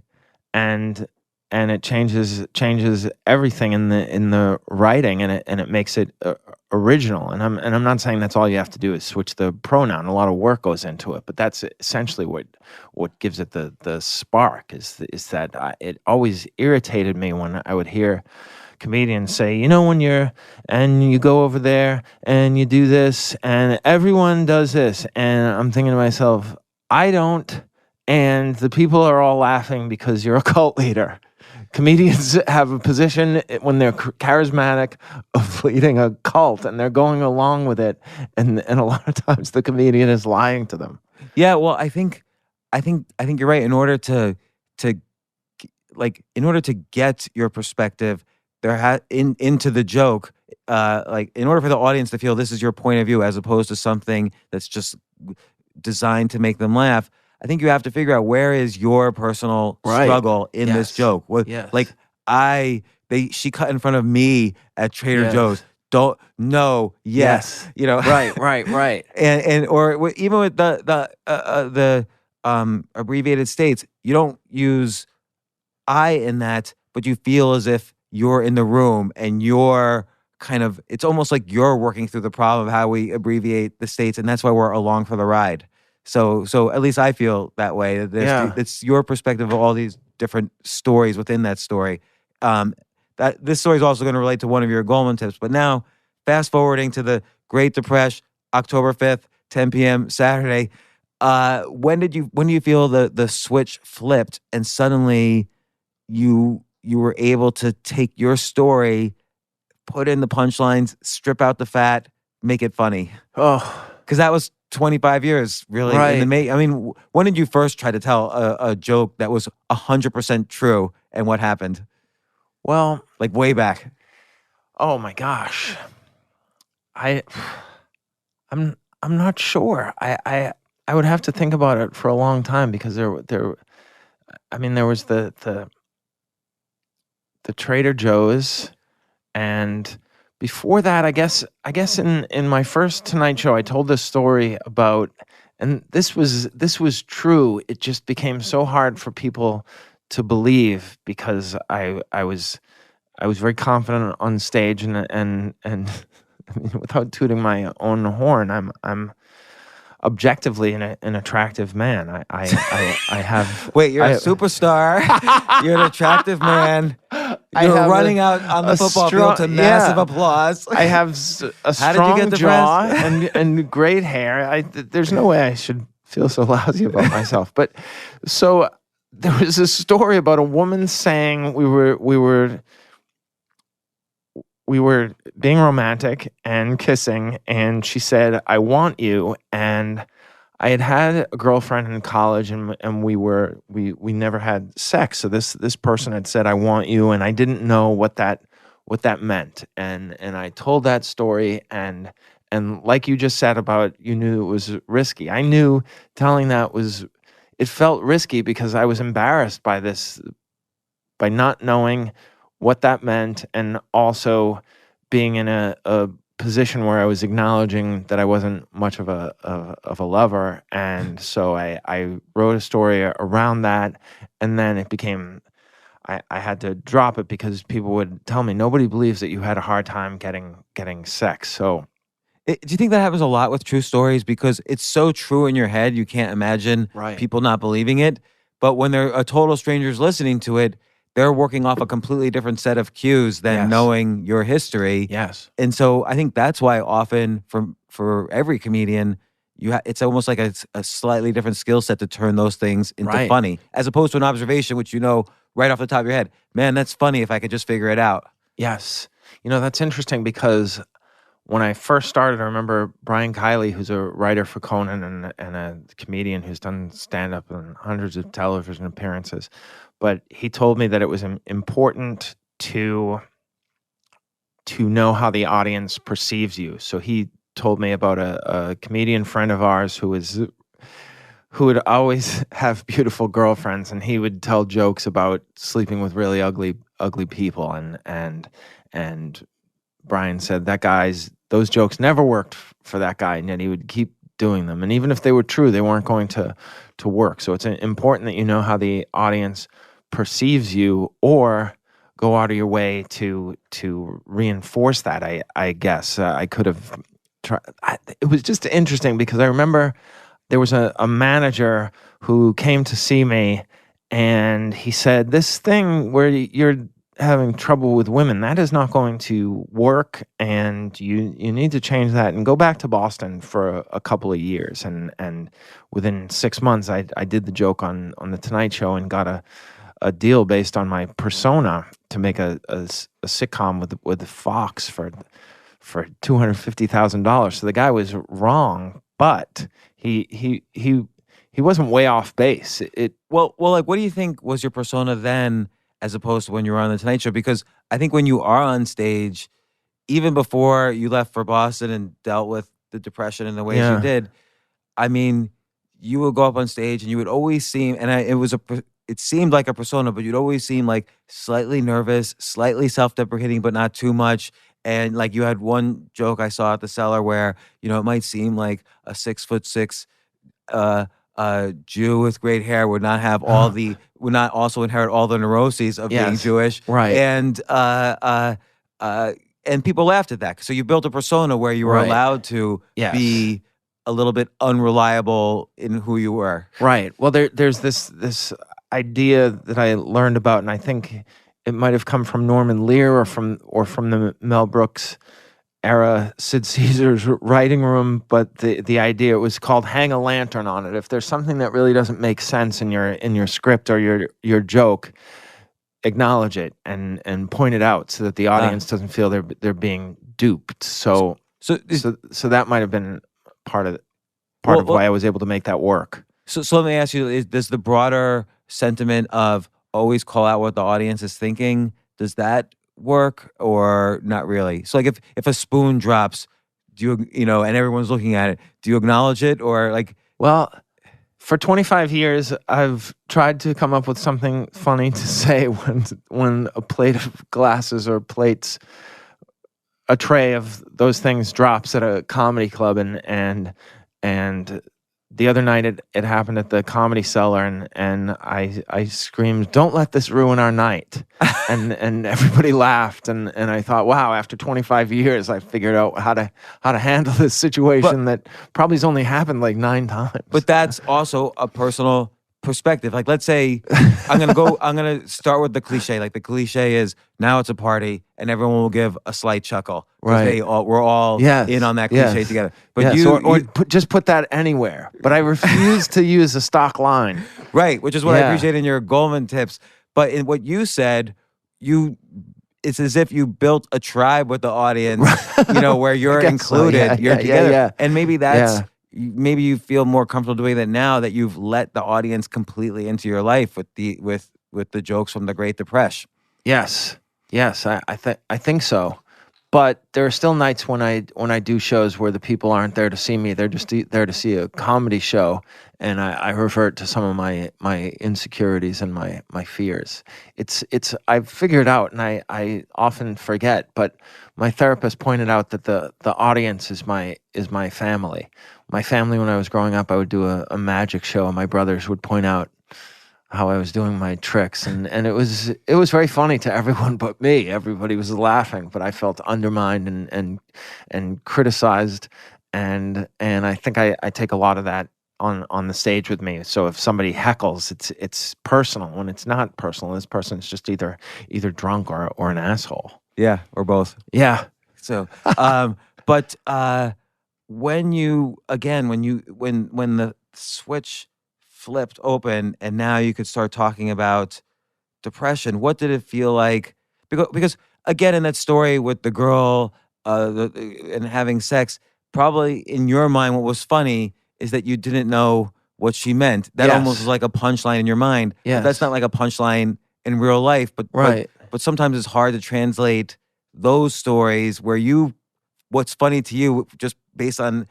and it changes everything in the writing, and it makes it original. And I'm not saying that's all you have to do is switch the pronoun. A lot of work goes into it, but that's essentially what gives it the spark. Is that it always irritated me when I would hear comedians say, when you go over there and you do this, and everyone does this, and I'm thinking to myself, I don't. And the people are all laughing because you're a cult leader. Comedians have a position when they're charismatic of leading a cult, and they're going along with it. And a lot of times the comedian is lying to them. Yeah, well, I think you're right. In order to get your perspective, into the joke, in order for the audience to feel this is your point of view as opposed to something that's just designed to make them laugh, I think you have to figure out where is your personal struggle in this joke. She cut in front of me at Trader Joe's. Yes. Right. And or even with the abbreviated states, you don't use I in that, but you feel as if you're in the room and you're it's almost like you're working through the problem of how we abbreviate the states, and that's why we're along for the ride. So at least I feel that way. It's your perspective of all these different stories within that story. That this story is also going to relate to one of your Gulman tips. But now, fast forwarding to the Great Depresh, October 5th, 10 p.m. Saturday. When do you feel the switch flipped and suddenly you were able to take your story, put in the punchlines, strip out the fat, make it funny? Oh, because that was 25 years, really. Right. I mean, when did you first try to tell a joke that was 100% true, and what happened? Well, like way back. Oh my gosh, I'm not sure. I would have to think about it for a long time because there was the Trader Joe's, and before that, I guess in my first Tonight Show, I told this story about, and this was true. It just became so hard for people to believe because I was very confident on stage and I mean, without tooting my own horn, I'm objectively an attractive man. I have Wait, you're a I- superstar. You're an attractive man. I You're have running out on the a football strong- field to massive yeah. applause. I have a How did you strong get jaw depressed? and great hair. There's no way I should feel so lousy about myself. But so there was a story about a woman saying we were being romantic and kissing, and she said, "I want you." And I had a girlfriend in college, and we never had sex. So this person had said, "I want you," and I didn't know what that meant. And I told that story, and like you just said about you knew it was risky. I knew telling that it felt risky because I was embarrassed by this, by not knowing what that meant, and also being in a position where I was acknowledging that I wasn't much of a lover. And so I wrote a story around that, and then it became I had to drop it because people would tell me nobody believes that you had a hard time getting sex. So Do you think that happens a lot with true stories? Because it's so true in your head, you can't imagine Right. people not believing it. But when they're a total strangers listening to it, they're working off a completely different set of cues than Yes. knowing your history. yes. And so I think that's why often for every comedian, it's almost like a slightly different skill set to turn those things into Right. funny, as opposed to an observation, which you know right off the top of your head. Man, that's funny if I could just figure it out. Yes. That's interesting because when I first started, I remember Brian Kiley, who's a writer for Conan and a comedian who's done stand-up and hundreds of television appearances. But he told me that it was important to know how the audience perceives you. So he told me about a comedian friend of ours who would always have beautiful girlfriends, and he would tell jokes about sleeping with really ugly people, and Brian said those jokes never worked for that guy, and yet he would keep doing them. And even if they were true, they weren't going to work. So it's important that you know how the audience perceives you, or go out of your way to reinforce that. I guess I could have tried. It was just interesting because I remember there was a manager who came to see me, and he said, "This thing where you're having trouble with women, that is not going to work, and you need to change that and go back to Boston for a couple of years." And within 6 months, I did the joke on the Tonight Show and got a deal based on my persona to make a sitcom with Fox for $250,000. So the guy was wrong, but he wasn't way off base. Well, like, what do you think was your persona then, as opposed to when you were on the Tonight Show? Because I think when you are on stage, even before you left for Boston and dealt with the depression in the ways Yeah. you did, I mean, you would go up on stage and you would always seem, and it seemed like a persona, but you'd always seem like slightly nervous, slightly self-deprecating, but not too much. And like you had one joke I saw at the Cellar where, it might seem like a 6'6" Jew with great hair would not have would not also inherit all the neuroses of being Yes. Jewish. Right. And people laughed at that. So you built a persona where you were Right. allowed to Yes. be a little bit unreliable in who you were. Right. Well, there's this idea that I learned about, and I think it might have come from Norman Lear or from the Mel Brooks era Sid Caesar's writing room. But the idea, it was called hang a lantern on it. If there's something that really doesn't make sense in your script or your joke, acknowledge it and point it out so that the audience doesn't feel they're being duped. So that might have been part of why I was able to make that work. So let me ask you, does the broader sentiment of always call out what the audience is thinking, does that work or not really? So like if a spoon drops, do you and everyone's looking at it, do you acknowledge it or like? Well, for 25 years, I've tried to come up with something funny to say when a plate of glasses or plates, a tray of those things drops at a comedy club, and the other night it happened at the Comedy Cellar, and I screamed, "Don't let this ruin our night," and everybody laughed, and I thought, wow, after 25 years, I figured out how to handle this situation that probably has only happened like 9 times. But that's also a personal perspective. Like, let's say I'm gonna start with the cliche. Like, the cliche is, now it's a party and everyone will give a slight chuckle. Right. We're all in on that cliche together. But just put that anywhere. But I refuse to use a stock line. Right, which is what I appreciate in your Gulman tips. But in what you said, it's as if you built a tribe with the audience, where you're included, you're together. Yeah. And maybe that's maybe you feel more comfortable doing that now that you've let the audience completely into your life with the jokes from the Great Depresh. Yes, I think so. But there are still nights when I do shows where the people aren't there to see me; they're just there to see a comedy show, and I revert to some of my insecurities and my fears. It's I've figured out, and I often forget, but my therapist pointed out that the audience is my family. My family, when I was growing up, I would do a magic show, and my brothers would point out how I was doing my tricks, and it was very funny to everyone but me. Everybody was laughing, but I felt undermined and criticized, and I think I take a lot of that on the stage with me. So if somebody heckles, it's personal. When it's not personal, this person's just either drunk or an asshole. Yeah, or both. Yeah. So, but when the switch flipped open and now you could start talking about depression, what did it feel like? Because again, in that story with the girl and having sex, probably in your mind, what was funny is that you didn't know what she meant. That almost was like a punchline in your mind. Yes. But that's not like a punchline in real life. But sometimes it's hard to translate those stories where what's funny to you just based on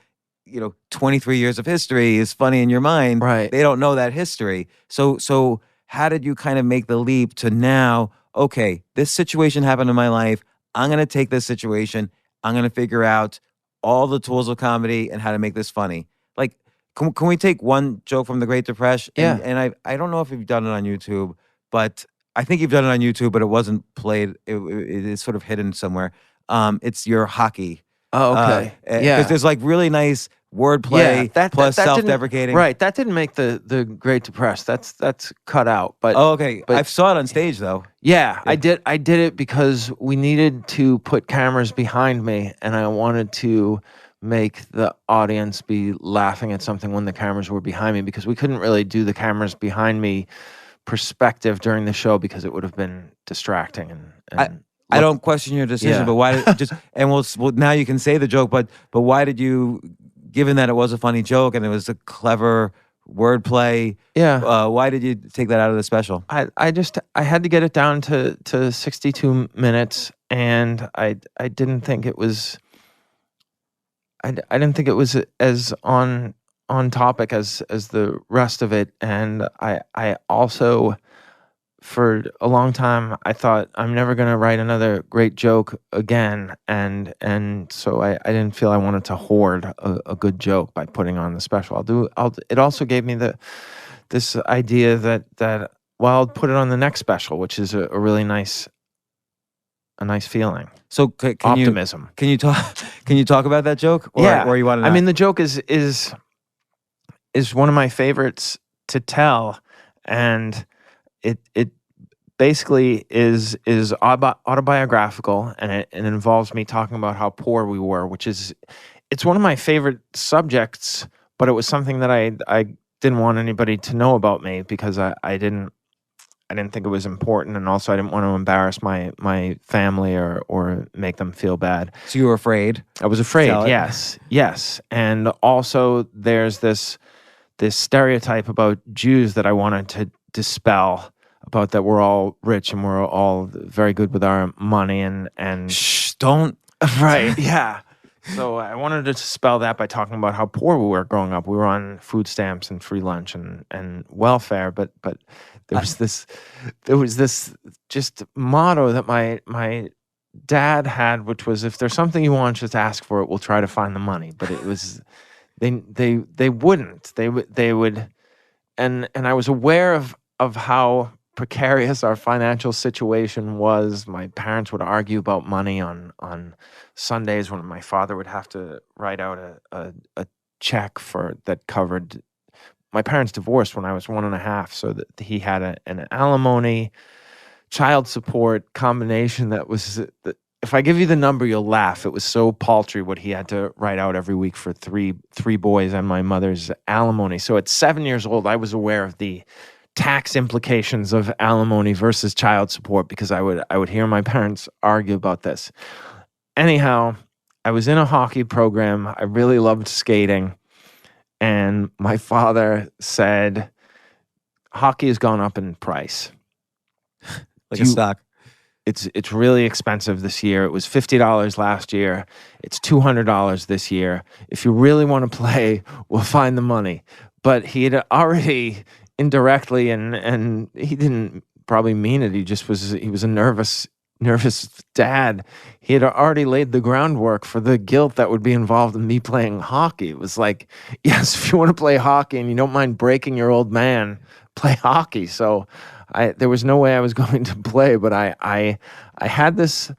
23 years of history is funny in your mind. Right. They don't know that history. So how did you kind of make the leap to now, okay, this situation happened in my life. I'm going to take this situation. I'm going to figure out all the tools of comedy and how to make this funny. Like, can we take one joke from the Great Depresh? Yeah. And I don't know if you've done it on YouTube, but I think you've done it on YouTube, but it wasn't played. It is sort of hidden somewhere. It's your hockey. Oh, okay. Because there's like really nice wordplay plus self-deprecating. Right. That didn't make the Great Depresh. That's cut out. But okay. I saw it on stage though. Yeah, I did it because we needed to put cameras behind me, and I wanted to make the audience be laughing at something when the cameras were behind me, because we couldn't really do the cameras behind me perspective during the show because it would have been distracting. And I don't question your decision, but why did and we'll now you can say the joke, but why did you, given that it was a funny joke and it was a clever wordplay, why did you take that out of the special? I had to get it down to 62 minutes, and I didn't think it was I didn't think it was as on topic as the rest of it, and I also, for a long time, I thought I'm never going to write another great joke again, and so I didn't feel I wanted to hoard a good joke by putting on the special. It also gave me this idea that I'll put it on the next special, which is a really nice feeling. So optimism. Can you talk about that joke? Or you want to? I mean, the joke is one of my favorites to tell, and it basically is autobiographical, and it involves me talking about how poor we were, it's one of my favorite subjects, but it was something that I didn't want anybody to know about me because I didn't think it was important, and also I didn't want to embarrass my family or make them feel bad. So you were afraid? I was afraid. Yes. And also there's this stereotype about Jews that I wanted to dispel, about that we're all rich and we're all very good with our money and shh, don't. Right. Yeah. So I wanted to dispel that by talking about how poor we were growing up. We were on food stamps and free lunch and welfare, but there was this just motto that my dad had, which was, if there's something you want, just ask for it. We'll try to find the money. But it was They wouldn't. They would, and I was aware of how precarious our financial situation was. My parents would argue about money on Sundays when my father would have to write out a check for that covered. My parents divorced when I was 1.5, so that he had an alimony, child support combination that was. If I give you the number, you'll laugh. It was so paltry what he had to write out every week for three boys and my mother's alimony. So at 7 years old, I was aware of the tax implications of alimony versus child support because I would hear my parents argue about this. Anyhow, I was in a hockey program. I really loved skating. And my father said, hockey has gone up in price. Like a stock. It's really expensive this year. It was $50 last year. It's $200 this year. If you really want to play, we'll find the money. But he had already indirectly, and he didn't probably mean it. He was a nervous dad. He had already laid the groundwork for the guilt that would be involved in me playing hockey. It was like, yes, if you want to play hockey and you don't mind breaking your old man, play hockey. So there was no way I was going to play, but I had this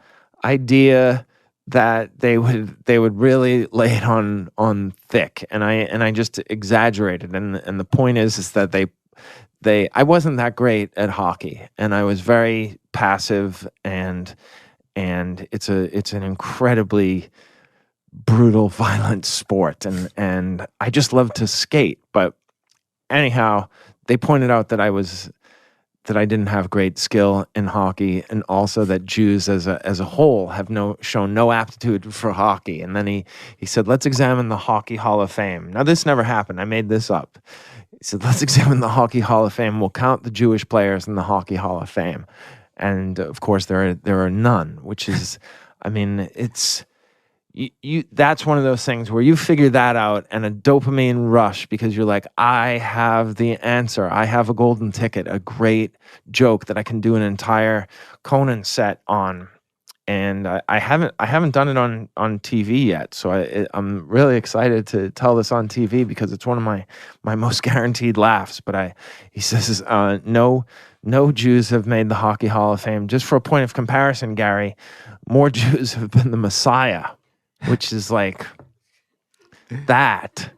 idea that they would really lay it on thick, and I just exaggerated. And the point is that I wasn't that great at hockey, and I was very passive, and it's an incredibly brutal, violent sport, and I just love to skate. But anyhow, they pointed out that I didn't have great skill in hockey, and also that Jews as a whole have shown no aptitude for hockey. And then he said, let's examine the Hockey Hall of Fame. Now, this never happened. I made this up. He said, let's examine the Hockey Hall of Fame. We'll count the Jewish players in the Hockey Hall of Fame. And of course, there are none, which is, I mean, it's... that's one of those things where you figure that out and a dopamine rush because you're like, I have the answer. I have a golden ticket, a great joke that I can do an entire Conan set on. And I haven't done it on TV yet. So I'm really excited to tell this on TV because it's one of my most guaranteed laughs. But he says, no Jews have made the Hockey Hall of Fame. Just for a point of comparison, Gary, more Jews have been the Messiah, which is like that.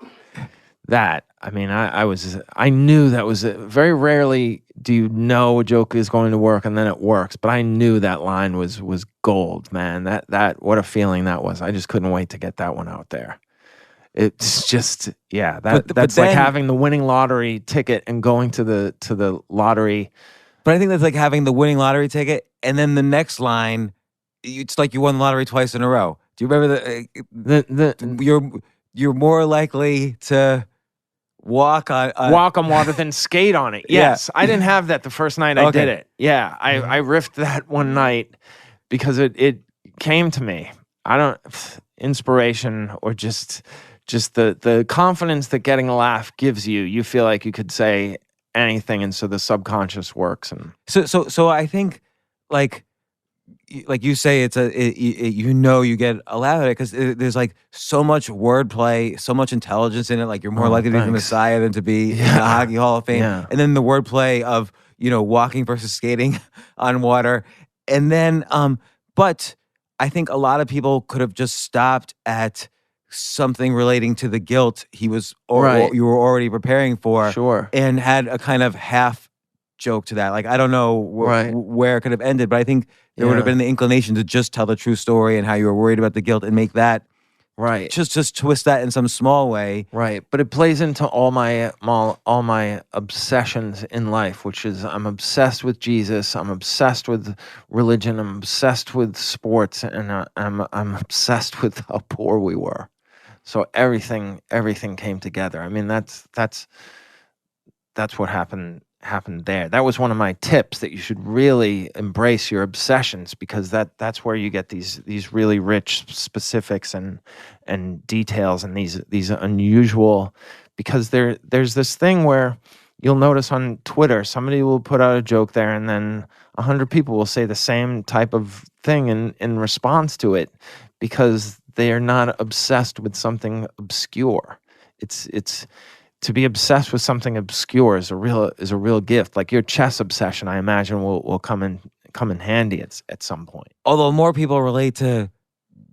I mean, I knew that was it. Very rarely do you know a joke is going to work and then it works, but I knew that line was gold, man. That what a feeling that was. I just couldn't wait to get that one out there. It's just, yeah, that's like having the winning lottery ticket and going to the lottery. But I think that's like having the winning lottery ticket, and then the next line, it's like you won the lottery twice in a row. Do you remember you're more likely to walk on water than skate on it. Yes, yeah. I didn't have that the first night I did it. Yeah, I riffed that one night because it came to me. Inspiration or just the confidence that getting a laugh gives you. You feel like you could say anything, and so the subconscious works. And so I think like you say, you get a laugh at it because there's like so much wordplay, so much intelligence in it. Like you're more likely to be the Messiah than to be in the Hockey Hall of Fame. Yeah. And then the wordplay of walking versus skating on water, and then but I think a lot of people could have just stopped at something relating to the guilt you were already preparing for, sure, and had a kind of half joke to that. Like, I don't know where it could have ended, but I think there would have been the inclination to just tell the true story and how you were worried about the guilt and make that just twist that in some small way. Right. But it plays into all my obsessions in life, which is I'm obsessed with Jesus, I'm obsessed with religion, I'm obsessed with sports, and I'm obsessed with how poor we were. So everything came together. I mean, that's what happened there. That was one of my tips, that you should really embrace your obsessions, because that's where you get these really rich specifics and details, and these unusual, because there's this thing where you'll notice on Twitter, somebody will put out a joke there and then 100 people will say the same type of thing in response to it, because they are not obsessed with something obscure. it's to be obsessed with something obscure is a real gift. Like your chess obsession, I imagine will come in handy at some point. Although more people relate to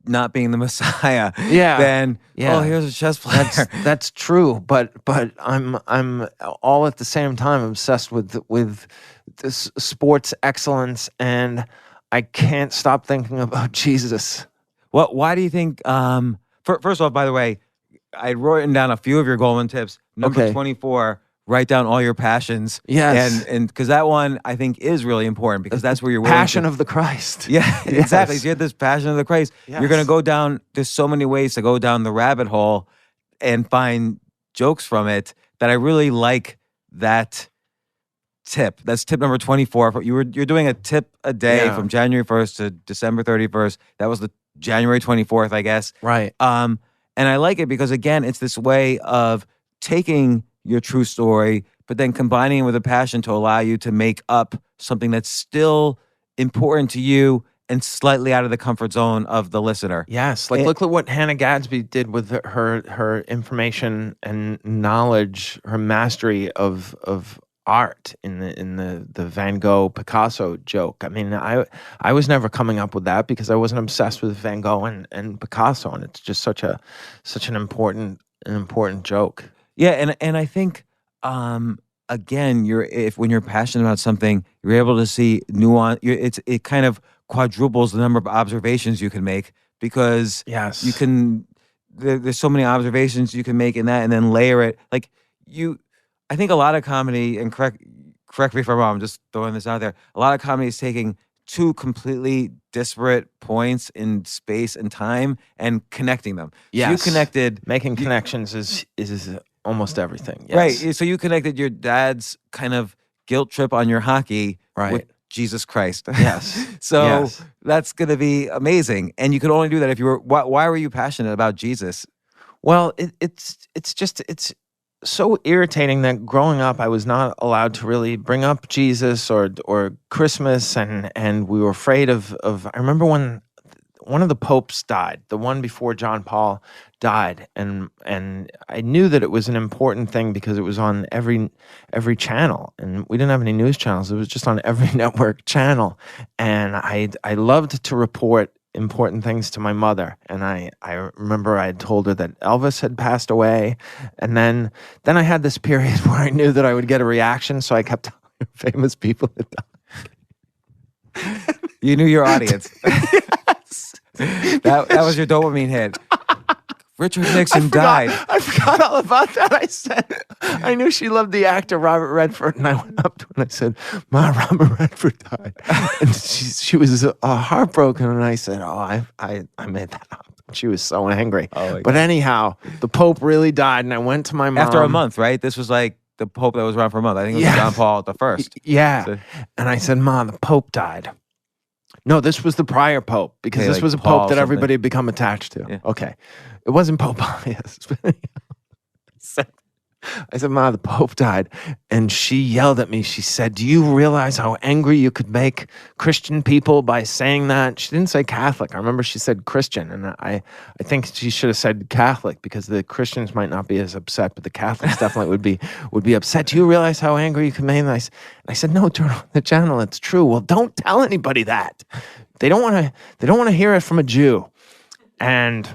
not being the Messiah Yeah. than Yeah. oh, here's a chess player. That's true, but I'm all at the same time obsessed with this sports excellence, and I can't stop thinking about Jesus. Why do you think? First off, by the way, I'd written down a few of your Gulman tips. Number Okay. 24, write down all your passions. Yes. and because that one I think is really important because that's where you're Passion of the Christ. Yeah, exactly. So you have this passion of the Christ. Yes. You're going to go down. There's so many ways to go down the rabbit hole and find jokes from it that I really like that tip. That's tip number 24. You're doing a tip a day Yeah. from January 1st to December 31st. That was the January 24th, I guess. Right. And I like it because again, it's this way of taking your true story, but then combining it with a passion to allow you to make up something that's still important to you and slightly out of the comfort zone of the listener. Yes, like look at what Hannah Gadsby did with her information and knowledge, her mastery of art in the Van Gogh Picasso joke. I mean, I was never coming up with that because I wasn't obsessed with Van Gogh and Picasso, and it's just such an important joke. Yeah, and I think again, when you're passionate about something, you're able to see nuance. It kind of quadruples the number of observations you can make because Yes. you can. There's so many observations you can make in that, and then layer it. Like I think a lot of comedy, and correct me if I'm wrong, I'm just throwing this out there. A lot of comedy is taking two completely disparate points in space and time and connecting them. Yes. So you connected Making connections is almost everything. Yes. right. So you connected your dad's kind of guilt trip on your hockey Right. with Jesus Christ. Yes. So Yes. that's going to be amazing. And you could only do that if you were. Why were you passionate about Jesus? Well, it's so irritating that growing up I was not allowed to really bring up Jesus or Christmas, and we were afraid of. I remember when one of the popes died, the one before John Paul died, and I knew that it was an important thing because it was on every channel, and we didn't have any news channels. It was just on every network channel, and I loved to report important things to my mother, and I remember I had told her that Elvis had passed away, and then I had this period where I knew that I would get a reaction, so I kept telling her famous people had died. You knew your audience. That was your dopamine hit. Richard Nixon died. I forgot all about that. I said, I knew she loved the actor Robert Redford, and I went up to her and I said, "Ma, Robert Redford died," and she was heartbroken, and I said, "Oh, I made that up." She was so angry. Oh my but anyhow, the Pope really died, and I went to my mom After a month, right? This was like the Pope that was around for a month. I think it was Yeah. John Paul the First. Yeah, So- and I said, "Ma, the Pope died." No, this was the prior Pope because Okay, this like was a Paul Pope that something. everybody had become attached to. Yeah. Okay, it wasn't Pope Pius. I said, "Ma, the Pope died," and she yelled at me. She said, "Do you realize how angry you could make Christian people by saying that?" She didn't say Catholic. I remember she said Christian, and I think she should have said Catholic because the Christians might not be as upset, but the Catholics definitely would be upset. "Do you realize how angry you can make?" And I said, "No, turn on the channel. It's true." "Well, don't tell anybody that. They don't want to hear it from a Jew." And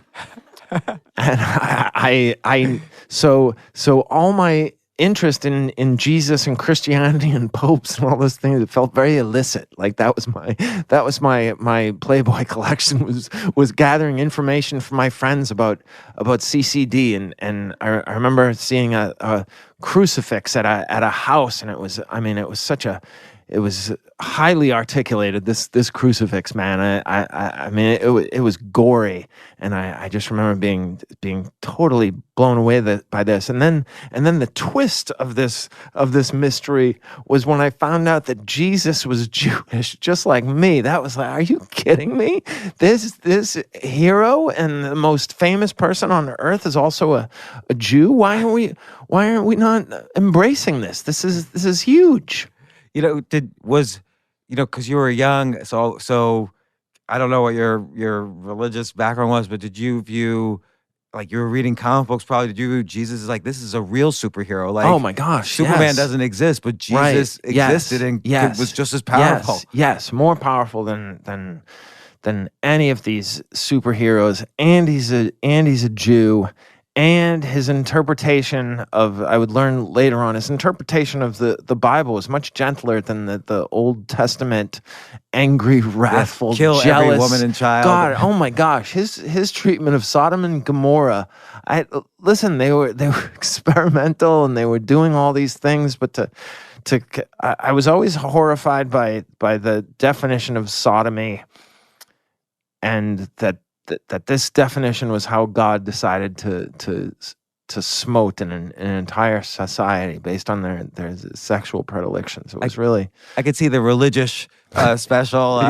so all my interest in Jesus and Christianity and popes and all those things, it felt very illicit. Like that was my Playboy collection was gathering information from my friends about CCD, and I remember seeing a crucifix at a house, and it was highly articulated, this crucifix, man. I mean, it was gory, and I just remember being totally blown away by this. And then the twist of this mystery was when I found out that Jesus was Jewish, just like me. That was like, are you kidding me? This hero and the most famous person on earth is also a Jew. Why aren't we not embracing this? This is huge. You know, because you were young, so I don't know what your religious background was, but did you view like you were reading comic books probably. Did you? Jesus is like, this is a real superhero. Like, oh my gosh, Superman yes. doesn't exist, but Jesus existed and was just as powerful. Yes, more powerful than any of these superheroes. And he's a Jew, and his interpretation of, I would learn later on, his interpretation of the Bible is much gentler than the Old Testament angry, wrathful, kill jealous every woman and child. God. Oh my gosh, his treatment of Sodom and Gomorrah. Listen, they were experimental and they were doing all these things, but I was always horrified by the definition of sodomy, and that this definition was how God decided to smote an entire society based on their sexual predilections. It was really. I could see the religious special.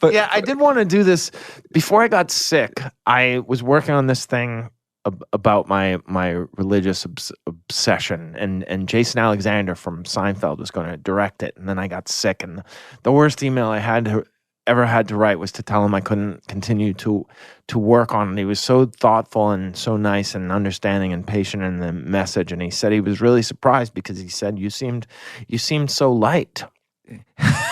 But yeah, I did want to do this before I got sick. I was working on this thing about my religious obsession, and Jason Alexander from Seinfeld was going to direct it, and then I got sick, and the worst email I ever had to write was to tell him I couldn't continue to work on it. He was so thoughtful and so nice and understanding and patient in the message, and he said he was really surprised because he said you seemed so light.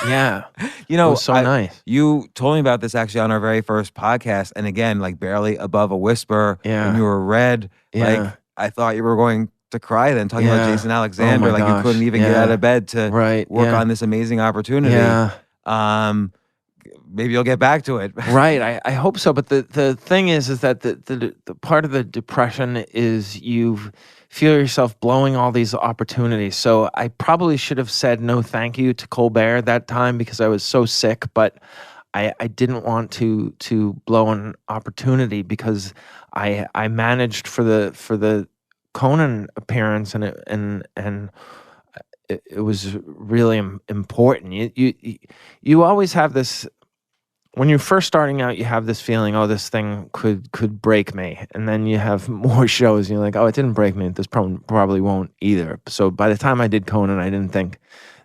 Yeah, you know, it was so nice. You told me about this actually on our very first podcast, and again, like barely above a whisper. Yeah. When you were red, Yeah. like I thought you were going to cry then, talking about Yeah. Jason Alexander, Oh my like gosh. you couldn't even get Yeah. out of bed to Right. work Yeah. on this amazing opportunity. Yeah. Maybe you'll get back to it. Right. I hope so. But the thing is that the part of the depression is you feel yourself blowing all these opportunities. So I probably should have said no thank you to Colbert that time because I was so sick, but I didn't want to blow an opportunity because I managed for the Conan appearance, and it was really important. You always have this. When you're first starting out, you have this feeling, oh, this thing could break me. And then you have more shows, and you're like, oh, it didn't break me. This probably won't either. So by the time I did Conan, I didn't think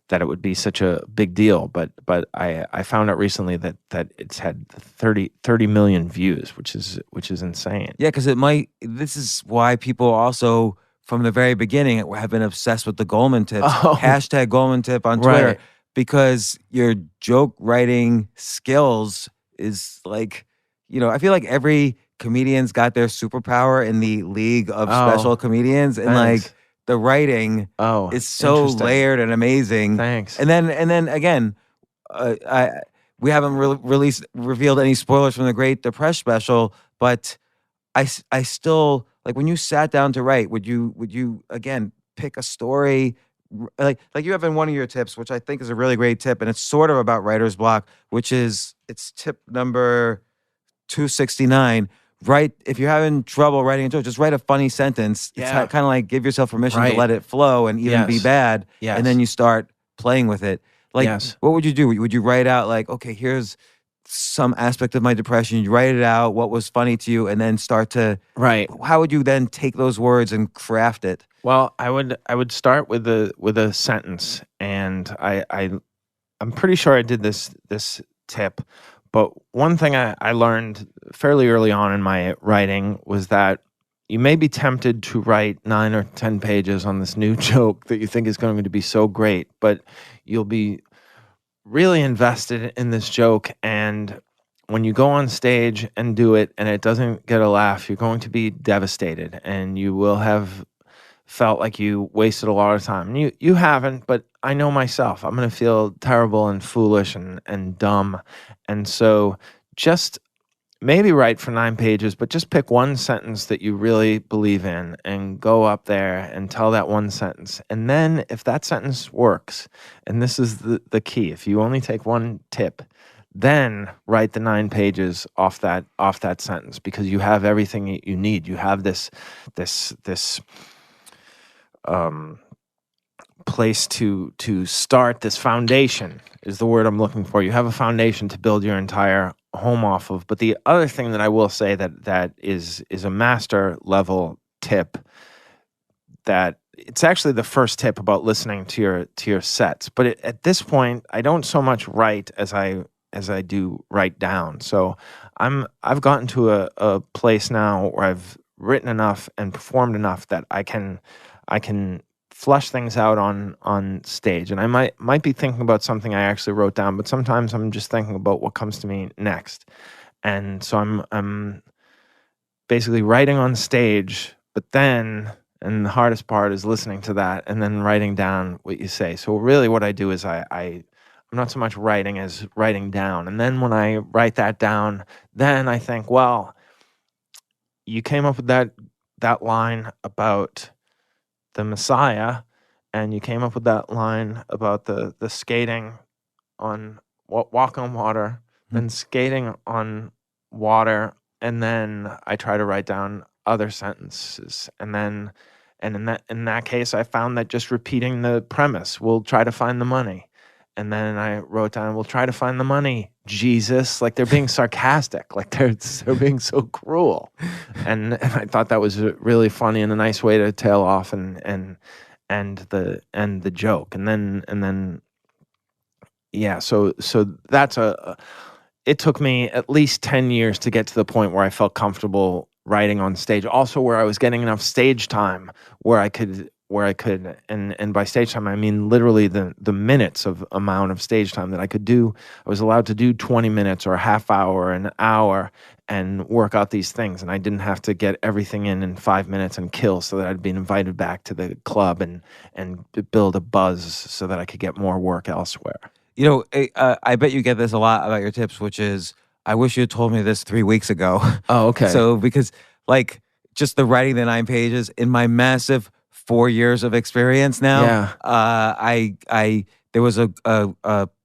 that it would be such a big deal. But I found out recently that it's had 30 million views, which is insane. Yeah, because this is why people also, from the very beginning, have been obsessed with the Gulman tips. Oh. Hashtag Gulman tip on Twitter. Right. Because your joke writing skills is like, I feel like every comedian's got their superpower in the league of special comedians, and thanks. like the writing is so interesting. layered and amazing. Thanks. And then again, we haven't revealed any spoilers from the Great Depresh special, but I still, like, when you sat down to write, would you again pick a story? Like you have in one of your tips, which I think is a really great tip, and it's sort of about writer's block, which is, it's tip number 269. If you're having trouble writing a joke, just write a funny sentence. Yeah. It's kind of like give yourself permission Right. to let it flow and even be Yes. bad, Yes. and then you start playing with it. Like, Yes. what would you do? Would you write out like, okay, here's some aspect of my depression, you write it out, what was funny to you, and then start to, Right. how would you then take those words and craft it? Well, I would start with a sentence, and I'm pretty sure I did this tip, but one thing I learned fairly early on in my writing was that you may be tempted to write 9 or 10 pages on this new joke that you think is going to be so great, but you'll be really invested in this joke, and when you go on stage and do it and it doesn't get a laugh, you're going to be devastated, and you will have felt like you wasted a lot of time. And you haven't, but I know myself. I'm going to feel terrible and foolish and dumb. And so just maybe write for 9 pages, but just pick one sentence that you really believe in and go up there and tell that one sentence. And then if that sentence works, and this is the key, if you only take one tip, then write the 9 pages off that sentence, because you have everything you need. You have this place to start. This foundation is the word I'm looking for. You have a foundation to build your entire home off of. But the other thing that I will say that is a master level tip, that it's actually the first tip about listening to your sets. But at this point, I don't so much write as I do write down. So I've gotten to a place now where I've written enough and performed enough that I can flush things out on stage. And I might be thinking about something I actually wrote down, but sometimes I'm just thinking about what comes to me next. And so I'm basically writing on stage, but then, and the hardest part is listening to that and then writing down what you say. So really what I do is I'm not so much writing as writing down. And then when I write that down, then I think, well, you came up with that line about the Messiah, and you came up with that line about the skating on walk on water, then skating on water, and then I try to write down other sentences, and in that case, I found that just repeating the premise, we'll try to find the money, and then I wrote down, we'll try to find the money, Jesus, like they're being sarcastic, like they're being so cruel, and I thought that was really funny and a nice way to tail off and the joke, and then. Yeah, so that's it took me at least 10 years to get to the point where I felt comfortable writing on stage. Also where I was getting enough stage time where I could and by stage time I mean literally the minutes of amount of stage time that I could do. I was allowed to do 20 minutes or a half hour or an hour and work out these things, and I didn't have to get everything in 5 minutes and kill so that I'd be invited back to the club and build a buzz so that I could get more work elsewhere. You know, I bet you get this a lot about your tips, which is, I wish you had told me this 3 weeks ago. Oh, okay. So, because like just the writing the 9 pages in my massive 4 years of experience now, Yeah. I there was a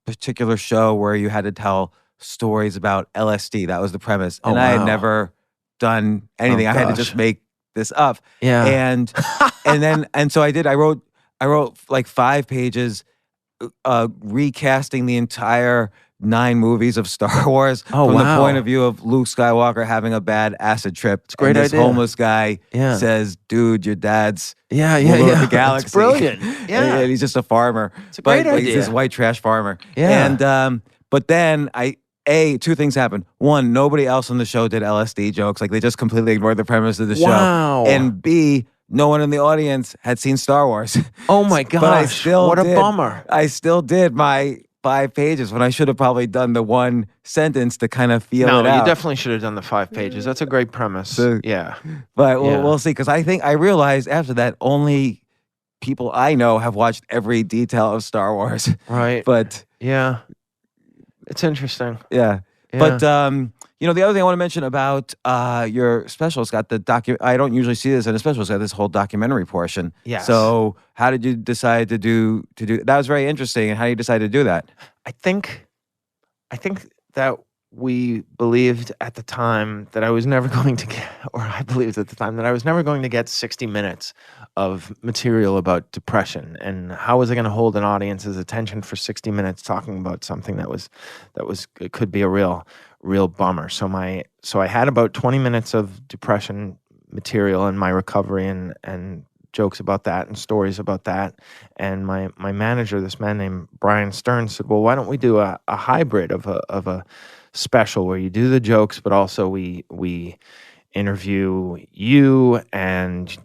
particular show where you had to tell stories about LSD. That was the premise, Oh, and I had wow. never done anything. Oh, I had to gosh. just make this up. Yeah. And so I did. I wrote like 5 pages. Recasting the entire 9 movies of Star Wars Oh, from the wow. point of view of Luke Skywalker having a bad acid trip. It's a great this idea. homeless guy Yeah. says, "Dude, your dad's Yeah, ruler of the It's galaxy." brilliant. Yeah. And he's just a farmer. It's a great but he's this idea. white trash farmer. Yeah. And but then two things happened. One, nobody else on the show did LSD jokes. Like they just completely ignored the premise of the Wow. show. And B, no one in the audience had seen Star Wars. Oh my gosh. But I still what a did- bummer. I still did my 5 pages when I should have probably done the one sentence to kind of feel No, it out. you definitely should have done the 5 pages. That's a great premise. So- Yeah. But Yeah. we'll see. Because I realized after that only people I know have watched every detail of Star Wars. Right. But Yeah. It's interesting. yeah. Yeah. But you know, the other thing I want to mention about your special, it's got the I don't usually see this in a special. It's got this whole documentary portion. Yes. So how did you decide to do that? Was very interesting. And how you decide to do that? I think that we believed at the time that I was never going to get, or I believed at the time that I was never going to get 60 minutes of material about depression. And how was I going to hold an audience's attention for 60 minutes talking about something that was it could be a real bummer. So I had about 20 minutes of depression material in my recovery and jokes about that and stories about that. And my manager, this man named Brian Stern, said, well, why don't we do a hybrid of a special where you do the jokes, but also we interview you and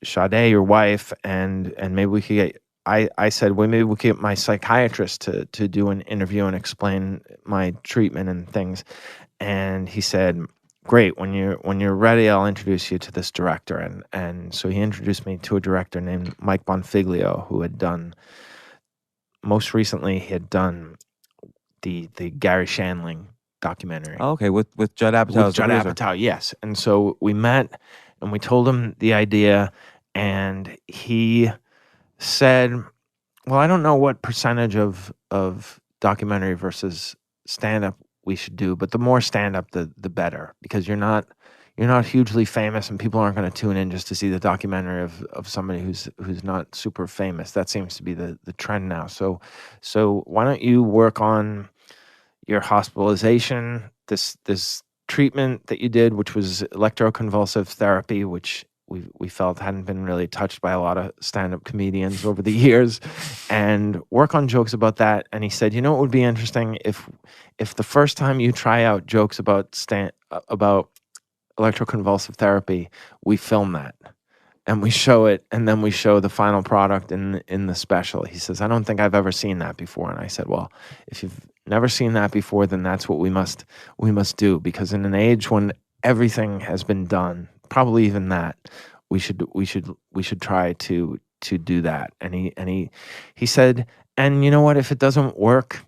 Sade, your wife, and maybe we could get, I said, well, maybe we could get my psychiatrist to do an interview and explain my treatment and things. And he said, great, when you're ready, I'll introduce you to this director. And so he introduced me to a director named Mike Bonfiglio, who had done, most recently, he had done the Gary Shandling documentary. Oh, okay, with Judd Apatow. as With the Judd producer. Apatow, yes. And so we met and we told him the idea, and he said, well, I don't know what percentage of documentary versus stand-up we should do, but the more stand-up, the better, because you're not hugely famous and people aren't going to tune in just to see the documentary of somebody who's not super famous. That seems to be the trend now. So why don't you work on your hospitalization, this treatment that you did, which was electroconvulsive therapy, which we felt hadn't been really touched by a lot of stand-up comedians over the years, and work on jokes about that. And he said, you know, what would be interesting if the first time you try out jokes about electroconvulsive therapy, we film that and we show it, and then we show the final product in the special. He says, I don't think I've ever seen that before. And I said, well, if you've never seen that before, then that's what we must do, because in an age when everything has been done, probably even that, we should try to do that. And he said, and you know what, if it doesn't work,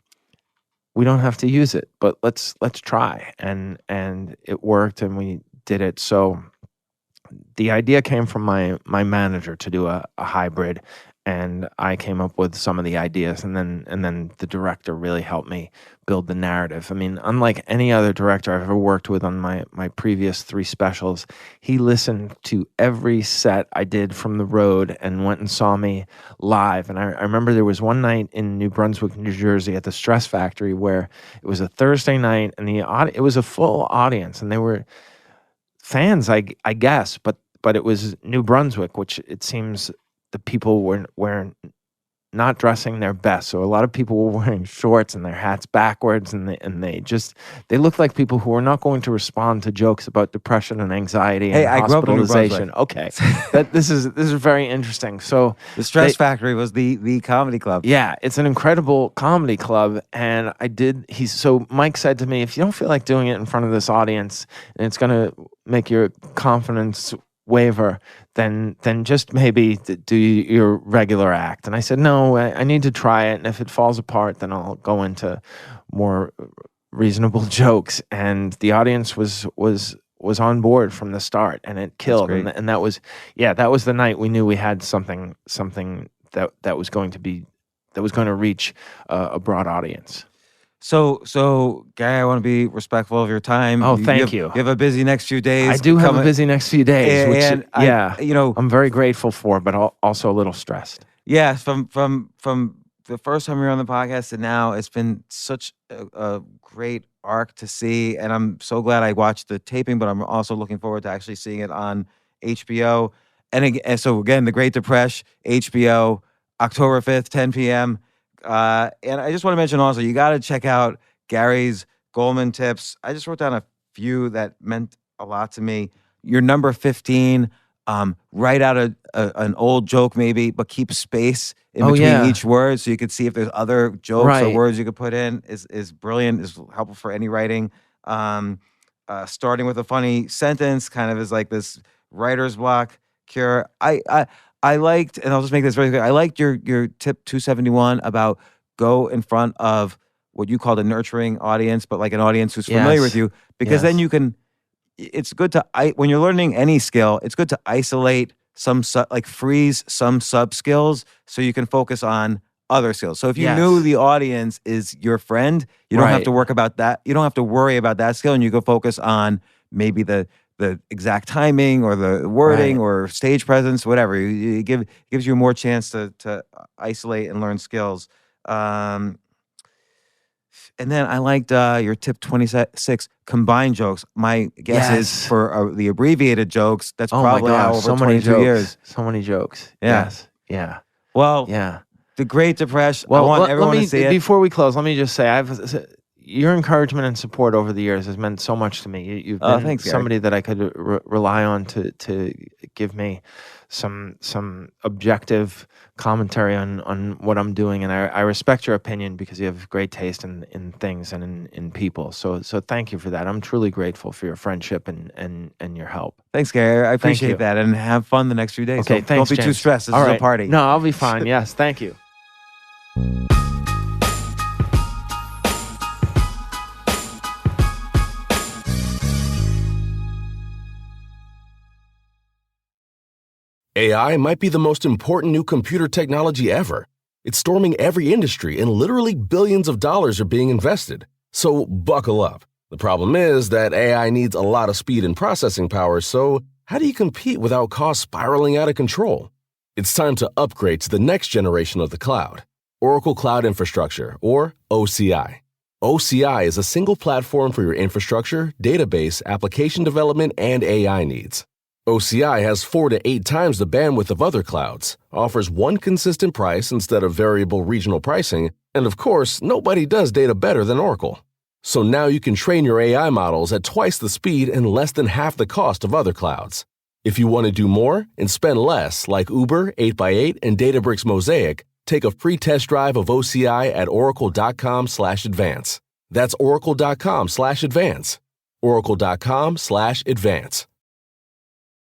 we don't have to use it, but let's try. And it worked, and we did it. So the idea came from my manager to do a hybrid, and I came up with some of the ideas, and then the director really helped me build the narrative. I mean, unlike any other director I've ever worked with on my previous 3 specials, he listened to every set I did from the road and went and saw me live. And I remember there was one night in New Brunswick, New Jersey, at the Stress Factory, where it was a Thursday night, and it was a full audience, and they were fans, I guess, but it was New Brunswick, which it seems the people were not dressing their best. So a lot of people were wearing shorts and their hats backwards, and they looked like people who were not going to respond to jokes about depression and anxiety and I grew up in New hospitalization. Okay, this is very interesting. So the Stress Factory was the comedy club. Yeah, it's an incredible comedy club, and so Mike said to me, if you don't feel like doing it in front of this audience and it's going to make your confidence waver, then just maybe do your regular act. And I said, no, I need to try it, and if it falls apart, then I'll go into more reasonable jokes. And the audience was on board from the start, and it killed. And that was the night we knew we had something that was going to reach a broad audience. So Gary, I want to be respectful of your time. Oh, thank you. You have a busy next few days. I do have a busy next few days, and I'm very grateful for, but also a little stressed. Yeah, from the first time you were on the podcast to now, it's been such a great arc to see, and I'm so glad I watched the taping, but I'm also looking forward to actually seeing it on HBO. And so again, The Great Depresh, HBO, October 5th, 10 p.m. And I just want to mention also, you got to check out Gary's Gulman tips. I just wrote down a few that meant a lot to me. Your number 15, write out an old joke maybe, but keep space in between each word so you could see if there's other jokes or words you could put in is brilliant, is helpful for any writing. Starting with a funny sentence kind of is like this writer's block cure. I liked, and I'll just make this very clear, I liked your tip 271 about go in front of what you called a nurturing audience, but like an audience who's familiar with you, because then you can, it's good to, when you're learning any skill, it's good to isolate freeze some sub skills so you can focus on other skills. So if you knew the audience is your friend, you don't have to work about that. You don't have to worry about that skill, and you go focus on maybe the exact timing or the wording or stage presence, whatever. It gives you more chance to isolate and learn skills. And then I liked your tip 26, combine jokes. My guess is for the abbreviated jokes, that's probably how over 22 years. So many jokes. Yeah. Yes. Yeah. Well, The Great Depresh, I want everyone to see it. Before we close, let me just say, your encouragement and support over the years has meant so much to me. You've been somebody that I could rely on to give me some objective commentary on what I'm doing, and I respect your opinion because you have great taste in things and in people. So thank you for that. I'm truly grateful for your friendship and your help. Thanks, Gary. I appreciate that, and have fun the next few days. Okay, thanks, don't be too James. stressed. This All is right. a party. No, I'll be fine. Yes, thank you. AI might be the most important new computer technology ever. It's storming every industry, and literally billions of dollars are being invested. So buckle up. The problem is that AI needs a lot of speed and processing power, so how do you compete without costs spiraling out of control? It's time to upgrade to the next generation of the cloud, Oracle Cloud Infrastructure, or OCI. OCI is a single platform for your infrastructure, database, application development, and AI needs. OCI has 4 to 8 times the bandwidth of other clouds, offers one consistent price instead of variable regional pricing, and of course, nobody does data better than Oracle. So now you can train your AI models at twice the speed and less than half the cost of other clouds. If you want to do more and spend less, like Uber, 8x8, and Databricks Mosaic, take a free test drive of OCI at oracle.com/advance. That's oracle.com/advance. oracle.com/advance.